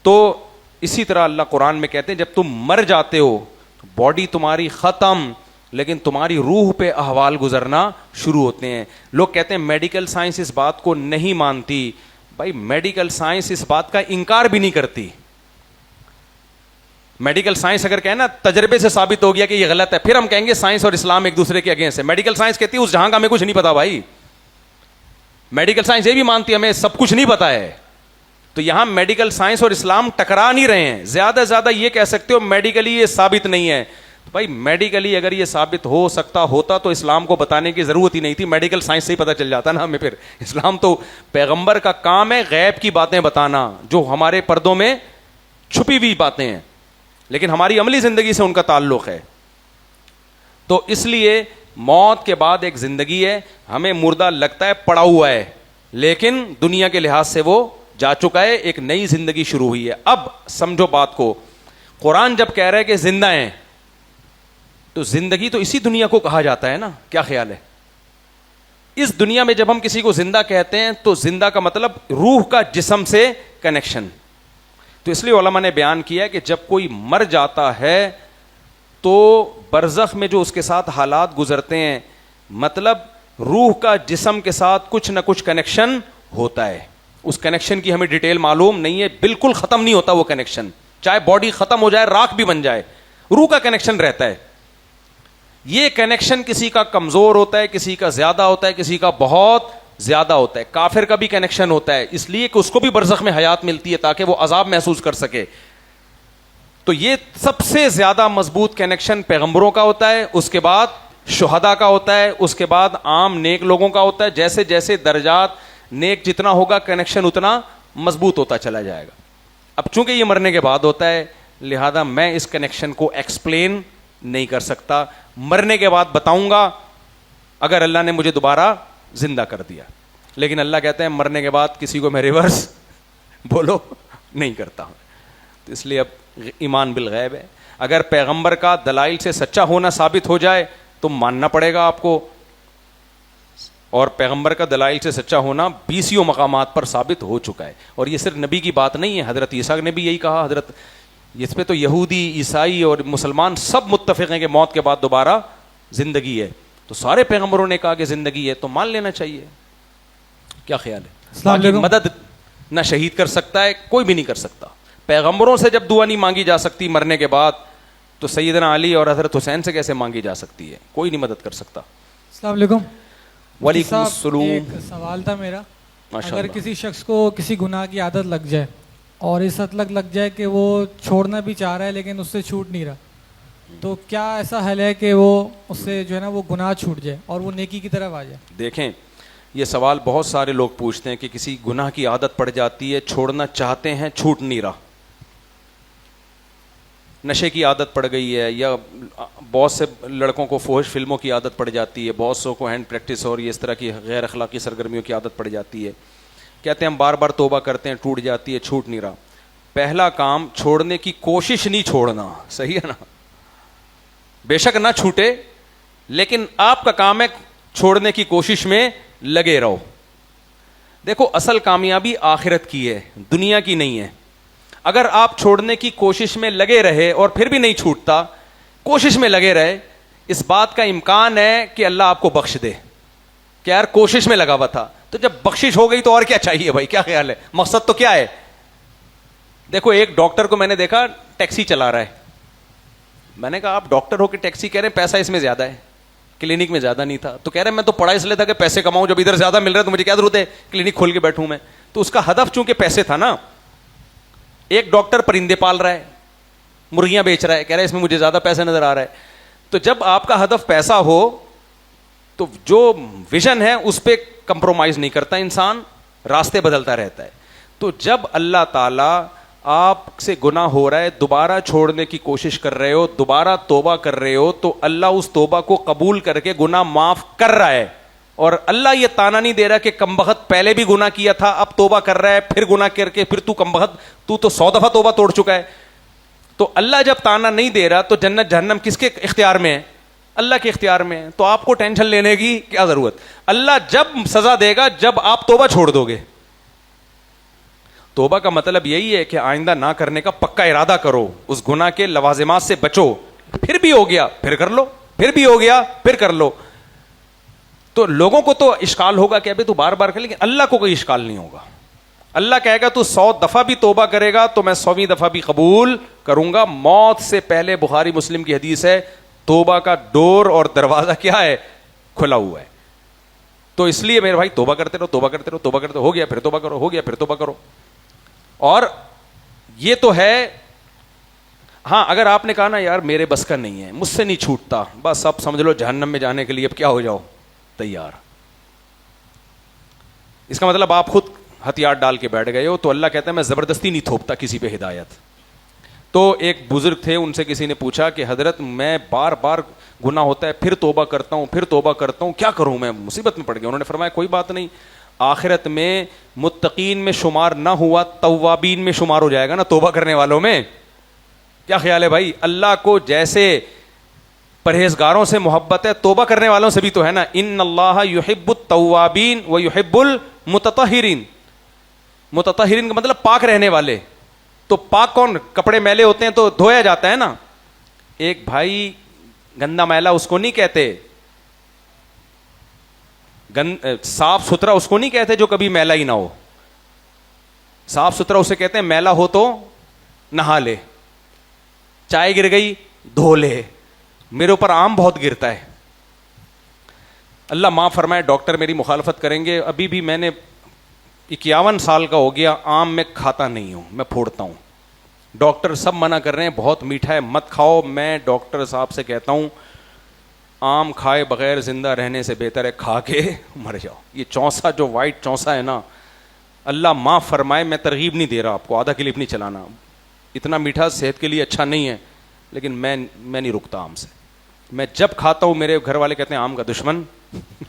تو اسی طرح اللہ قرآن میں کہتے ہیں جب تم مر جاتے ہو باڈی تمہاری ختم, لیکن تمہاری روح پہ احوال گزرنا شروع ہوتے ہیں. لوگ کہتے ہیں میڈیکل سائنس اس بات کو نہیں مانتی. بھائی میڈیکل سائنس اس بات کا انکار بھی نہیں کرتی. میڈیکل سائنس اگر کہیں نا تجربے سے ثابت ہو گیا کہ یہ غلط ہے, پھر ہم کہیں گے سائنس اور اسلام ایک دوسرے کے اگینسٹ ہے. میڈیکل سائنس کہتی ہے اس جہاں کا ہمیں کچھ نہیں پتا. بھائی میڈیکل سائنس یہ بھی مانتی ہے ہمیں سب کچھ نہیں پتا ہے. تو یہاں میڈیکل سائنس اور اسلام ٹکرا نہیں رہے ہیں. زیادہ سے زیادہ یہ کہہ سکتے ہو میڈیکلی یہ ثابت نہیں ہے. بھائی میڈیکلی اگر یہ ثابت ہو سکتا ہوتا تو اسلام کو بتانے کی ضرورت ہی نہیں تھی, میڈیکل سائنس سے ہی پتہ چل جاتا نا ہمیں. پھر اسلام تو پیغمبر کا کام ہے غیب کی باتیں بتانا جو ہمارے پردوں میں چھپی ہوئی باتیں ہیں, لیکن ہماری عملی زندگی سے ان کا تعلق ہے. تو اس لیے موت کے بعد ایک زندگی ہے. ہمیں مردہ لگتا ہے پڑا ہوا ہے, لیکن دنیا کے لحاظ سے وہ جا چکا ہے, ایک نئی زندگی شروع ہوئی ہے. اب سمجھو بات کو, قرآن جب کہہ رہا ہے کہ زندہ ہیں تو زندگی تو اسی دنیا کو کہا جاتا ہے نا. کیا خیال ہے؟ اس دنیا میں جب ہم کسی کو زندہ کہتے ہیں تو زندہ کا مطلب روح کا جسم سے کنیکشن. تو اس لیے علماء نے بیان کیا ہے کہ جب کوئی مر جاتا ہے تو برزخ میں جو اس کے ساتھ حالات گزرتے ہیں, مطلب روح کا جسم کے ساتھ کچھ نہ کچھ کنیکشن ہوتا ہے. اس کنیکشن کی ہمیں ڈیٹیل معلوم نہیں ہے, بالکل ختم نہیں ہوتا وہ کنیکشن. چاہے باڈی ختم ہو جائے, راکھ بھی بن جائے, روح کا کنیکشن رہتا ہے. یہ کنیکشن کسی کا کمزور ہوتا ہے, کسی کا زیادہ ہوتا ہے, کسی کا بہت زیادہ ہوتا ہے. کافر کا بھی کنیکشن ہوتا ہے اس لیے کہ اس کو بھی برزخ میں حیات ملتی ہے تاکہ وہ عذاب محسوس کر سکے. تو یہ سب سے زیادہ مضبوط کنیکشن پیغمبروں کا ہوتا ہے, اس کے بعد شہداء کا ہوتا ہے, اس کے بعد عام نیک لوگوں کا ہوتا ہے. جیسے جیسے درجات نیک جتنا ہوگا کنیکشن اتنا مضبوط ہوتا چلا جائے گا. اب چونکہ یہ مرنے کے بعد ہوتا ہے لہذا میں اس کنیکشن کو ایکسپلین نہیں کر سکتا. مرنے کے بعد بتاؤں گا اگر اللہ نے مجھے دوبارہ زندہ کر دیا. لیکن اللہ کہتے ہیں مرنے کے بعد کسی کو میں ریورس بولو نہیں کرتا ہوں. تو اس لیے اب ایمان بالغیب ہے. اگر پیغمبر کا دلائل سے سچا ہونا ثابت ہو جائے تو ماننا پڑے گا آپ کو, اور پیغمبر کا دلائل سے سچا ہونا 20 مقامات پر ثابت ہو چکا ہے. اور یہ صرف نبی کی بات نہیں ہے, حضرت عیسیٰ نے بھی یہی کہا. حضرت اس پہ تو یہودی, عیسائی اور مسلمان سب متفق ہیں کہ موت کے بعد دوبارہ زندگی ہے. تو سارے پیغمبروں نے کہا کہ زندگی ہے, تو مان لینا چاہیے. کیا خیال ہے؟ باقی مدد نہ شہید کر سکتا ہے, کوئی بھی نہیں کر سکتا. پیغمبروں سے جب دعا نہیں مانگی جا سکتی مرنے کے بعد, تو سیدنا علی اور حضرت حسین سے کیسے مانگی جا سکتی ہے؟ کوئی نہیں مدد کر سکتا. السلام علیکم. وعلیکم السلام. ایک سوال تھا میرا. ماشاء اگر اللہ. کسی شخص کو کسی گناہ کی عادت لگ جائے اور اس حد تک لگ جائے کہ وہ چھوڑنا بھی چاہ رہا ہے لیکن اس سے چھوٹ نہیں رہا, تو کیا ایسا حل ہے کہ وہ اس سے جو ہے نا وہ گناہ چھوٹ جائے اور وہ نیکی کی طرف آ جائے؟ دیکھیں, یہ سوال بہت سارے لوگ پوچھتے ہیں کہ کسی گناہ کی عادت پڑ جاتی ہے, چھوڑنا چاہتے ہیں, چھوٹ نہیں رہا. نشے کی عادت پڑ گئی ہے, یا بہت سے لڑکوں کو فحش فلموں کی عادت پڑ جاتی ہے, بہت سو کو ہینڈ پریکٹس اور یہ اس طرح کی غیر اخلاقی سرگرمیوں کی عادت پڑ جاتی ہے. کہتے ہیں ہم بار بار توبہ کرتے ہیں, ٹوٹ جاتی ہے, چھوٹ نہیں رہا. پہلا کام, چھوڑنے کی کوشش نہیں چھوڑنا. صحیح ہے نا؟ بے شک نہ چھوٹے, لیکن آپ کا کام ہے چھوڑنے کی کوشش میں لگے رہو. دیکھو اصل کامیابی آخرت کی ہے, دنیا کی نہیں ہے. اگر آپ چھوڑنے کی کوشش میں لگے رہے اور پھر بھی نہیں چھوٹتا, کوشش میں لگے رہے, اس بات کا امکان ہے کہ اللہ آپ کو بخش دے کہ یار کوشش میں لگا ہوا تھا. تو جب بخشش ہو گئی تو اور کیا چاہیے بھائی؟ کیا خیال ہے؟ مقصد تو کیا ہے؟ دیکھو ایک ڈاکٹر کو میں نے دیکھا ٹیکسی چلا رہا ہے. میں نے کہا آپ ڈاکٹر ہو کے ٹیکسی کہہ رہے ہیں, پیسہ اس میں زیادہ ہے, کلینک میں زیادہ نہیں تھا. تو کہہ رہے ہیں میں تو پڑھا اس لیے تھا کہ پیسے کماؤں, جب ادھر زیادہ مل رہا ہے تو مجھے کیا ضرورت ہے کلینک کھول کے بیٹھوں میں. تو اس کا ہدف چونکہ پیسے تھا نا. ایک ڈاکٹر پرندے پال رہا ہے, مرغیاں بیچ رہا ہے, کہہ رہا ہے اس میں مجھے زیادہ پیسہ نظر آ رہا ہے. تو جب آپ کا ہدف پیسہ ہو تو جو ویژن ہے اس پہ کمپرومائز نہیں کرتا انسان, راستے بدلتا رہتا ہے. تو جب اللہ تعالیٰ آپ سے گناہ ہو رہا ہے, دوبارہ چھوڑنے کی کوشش کر رہے ہو, دوبارہ توبہ کر رہے ہو, تو اللہ اس توبہ کو قبول کر کے گناہ معاف کر رہا ہے. اور اللہ یہ تانا نہیں دے رہا کہ کمبخت پہلے بھی گناہ کیا تھا اب توبہ کر رہا ہے, پھر گناہ کر کے پھر تو کمبخت, تو 100 دفعہ توبہ توڑ چکا ہے. تو اللہ جب تانا نہیں دے رہا تو جنت جہنم کس کے اختیار میں ہے؟ اللہ کے اختیار میں ہے. تو آپ کو ٹینشن لینے کی کیا ضرورت؟ اللہ جب سزا دے گا جب آپ توبہ چھوڑ دو گے. توبہ کا مطلب یہی ہے کہ آئندہ نہ کرنے کا پکا ارادہ کرو, اس گناہ کے لوازمات سے بچو. پھر بھی ہو گیا پھر کر لو, پھر بھی ہو گیا پھر کر لو. تو لوگوں کو تو اشکال ہوگا کہ ابھی تو بار بار کر, لیکن اللہ کو کوئی اشکال نہیں ہوگا. اللہ کہے گا تو 100 دفعہ بھی توبہ کرے گا تو میں 100ویں دفعہ بھی قبول کروں گا. موت سے پہلے بخاری مسلم کی حدیث ہے, توبہ کا ڈور اور دروازہ کیا ہے؟ کھلا ہوا ہے. تو اس لیے میرے بھائی توبہ کرتے رہو, توبہ کرتے رہو, توبہ کرتے رہو. ہو گیا پھر توبہ کرو, ہو گیا پھر توبہ کرو. اور یہ تو ہے. ہاں اگر آپ نے کہا نا یار میرے بس کا نہیں ہے, مجھ سے نہیں چھوٹتا, بس اب سمجھ لو جہنم میں جانے کے لیے اب کیا ہو جاؤ تیار. اس کا مطلب آپ خود ہتھیار ڈال کے بیٹھ گئے ہو. تو اللہ کہتا ہے میں زبردستی نہیں تھوپتا کسی پہ ہدایت. تو ایک بزرگ تھے, ان سے کسی نے پوچھا کہ حضرت میں بار بار گناہ ہوتا ہے, پھر توبہ کرتا ہوں, پھر توبہ کرتا ہوں, کیا کروں, میں مصیبت میں پڑ گیا. انہوں نے فرمایا کوئی بات نہیں, آخرت میں متقین میں شمار نہ ہوا توابین میں شمار ہو جائے گا نا, توبہ کرنے والوں میں. کیا خیال ہے بھائی؟ اللہ کو جیسے پرہیزگاروں سے محبت ہے, توبہ کرنے والوں سے بھی تو ہے نا. ان اللہ یحب التوابین و یحب المتطہرین. متطہرین کا مطلب پاک رہنے والے. تو پاک کون؟ کپڑے میلے ہوتے ہیں تو دھویا جاتا ہے نا. ایک بھائی گندا میلا اس کو نہیں کہتے, صاف ستھرا اس کو نہیں کہتے جو کبھی میلا ہی نہ ہو. صاف ستھرا اسے کہتے ہیں میلا ہو تو نہا لے, چائے گر گئی دھو لے. میرے اوپر آم بہت گرتا ہے, اللہ معاف فرمائے, ڈاکٹر میری مخالفت کریں گے, ابھی بھی میں نے 51 سال کا ہو گیا, آم میں کھاتا نہیں ہوں, میں پھوڑتا ہوں. ڈاکٹر سب منع کر رہے ہیں بہت میٹھا ہے مت کھاؤ. میں ڈاکٹر صاحب سے کہتا ہوں آم کھائے بغیر زندہ رہنے سے بہتر ہے کھا کے مر جاؤ. یہ چونسا جو وائٹ چونسا ہے نا, اللہ معاف فرمائے, میں ترغیب نہیں دے رہا آپ کو, آدھا کلپ نہیں چلانا, اتنا میٹھا صحت کے لیے اچھا نہیں ہے, لیکن میں نہیں رکتا آم سے. میں جب کھاتا ہوں میرے گھر والے کہتے ہیں آم کا دشمن,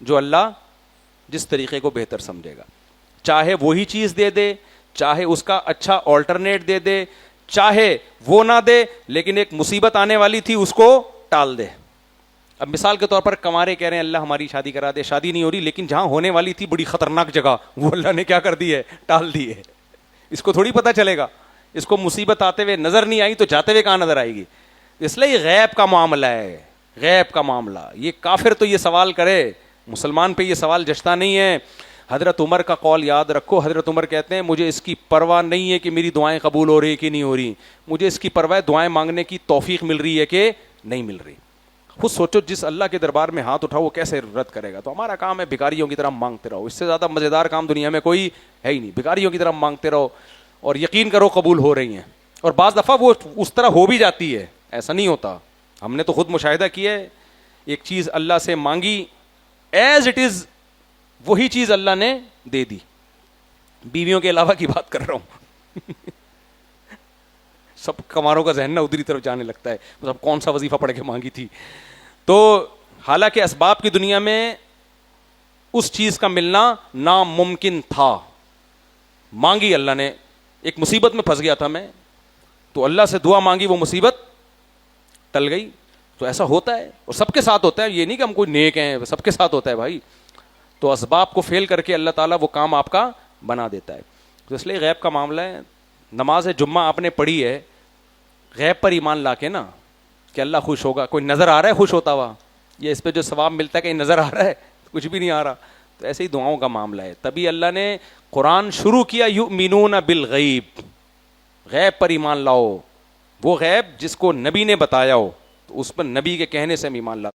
جو اللہ جس طریقے کو بہتر سمجھے گا. چاہے وہی چیز دے دے, چاہے اس کا اچھا آلٹرنیٹ دے دے, چاہے وہ نہ دے لیکن ایک مصیبت آنے والی تھی اس کو ٹال دے. اب مثال کے طور پر کنوارے کہہ رہے ہیں اللہ ہماری شادی کرا دے, شادی نہیں ہو رہی لیکن جہاں ہونے والی تھی بڑی خطرناک جگہ, وہ اللہ نے کیا کر دی ہے, ٹال دی ہے. اس کو تھوڑی پتہ چلے گا, اس کو مصیبت آتے ہوئے نظر نہیں آئی تو جاتے ہوئے کہاں نظر آئے گی. اس لیے یہ غیب کا معاملہ ہے, غیب کا معاملہ. یہ کافر تو یہ سوال کرے, مسلمان پہ یہ سوال جچتا نہیں ہے. حضرت عمر کا قول یاد رکھو, حضرت عمر کہتے ہیں مجھے اس کی پرواہ نہیں ہے کہ میری دعائیں قبول ہو رہی کہ نہیں ہو رہی, مجھے اس کی پرواہ دعائیں مانگنے کی توفیق مل رہی ہے کہ نہیں مل رہی. خود سوچو جس اللہ کے دربار میں ہاتھ اٹھاؤ وہ کیسے رد کرے گا. تو ہمارا کام ہے بھکاریوں کی طرح مانگتے رہو, اس سے زیادہ مزیدار کام دنیا میں کوئی ہے ہی نہیں. بھکاریوں کی طرح مانگتے رہو اور یقین کرو قبول ہو رہی ہیں. اور بعض دفعہ وہ اس طرح ہو بھی جاتی ہے, ایسا نہیں ہوتا. ہم نے تو خود مشاہدہ کیا ہے, ایک چیز اللہ سے مانگی ایز اٹ از وہی چیز اللہ نے دے دی. بیویوں کے علاوہ کی بات کر رہا ہوں. سب کماروں کا ذہن نہ ادھری طرف جانے لگتا ہے, مطلب کون سا وظیفہ پڑھ کے مانگی تھی. تو حالانکہ اسباب کی دنیا میں اس چیز کا ملنا ناممکن تھا, مانگی اللہ نے. ایک مصیبت میں پھنس گیا تھا میں, تو اللہ سے دعا مانگی, وہ مصیبت ٹل گئی. تو ایسا ہوتا ہے اور سب کے ساتھ ہوتا ہے, یہ نہیں کہ ہم کوئی نیک ہیں, سب کے ساتھ ہوتا ہے بھائی. تو اسباب کو فیل کر کے اللہ تعالیٰ وہ کام آپ کا بنا دیتا ہے. تو اس لیے غیب کا معاملہ ہے. نماز جمعہ آپ نے پڑھی ہے, غیب پر ایمان لا کے نا, کہ اللہ خوش ہوگا. کوئی نظر آ رہا ہے خوش ہوتا ہوا, یہ اس پہ جو ثواب ملتا ہے کہیں نظر آ رہا ہے, کچھ بھی نہیں آ رہا. تو ایسے ہی دعاؤں کا معاملہ ہے. تبھی اللہ نے قرآن شروع کیا یؤمنون بالغیب, غیب پر ایمان لاؤ. وہ غیب جس کو نبی نے بتایا ہو, تو اس پر نبی کے کہنے سے ہم ایمان لاتے.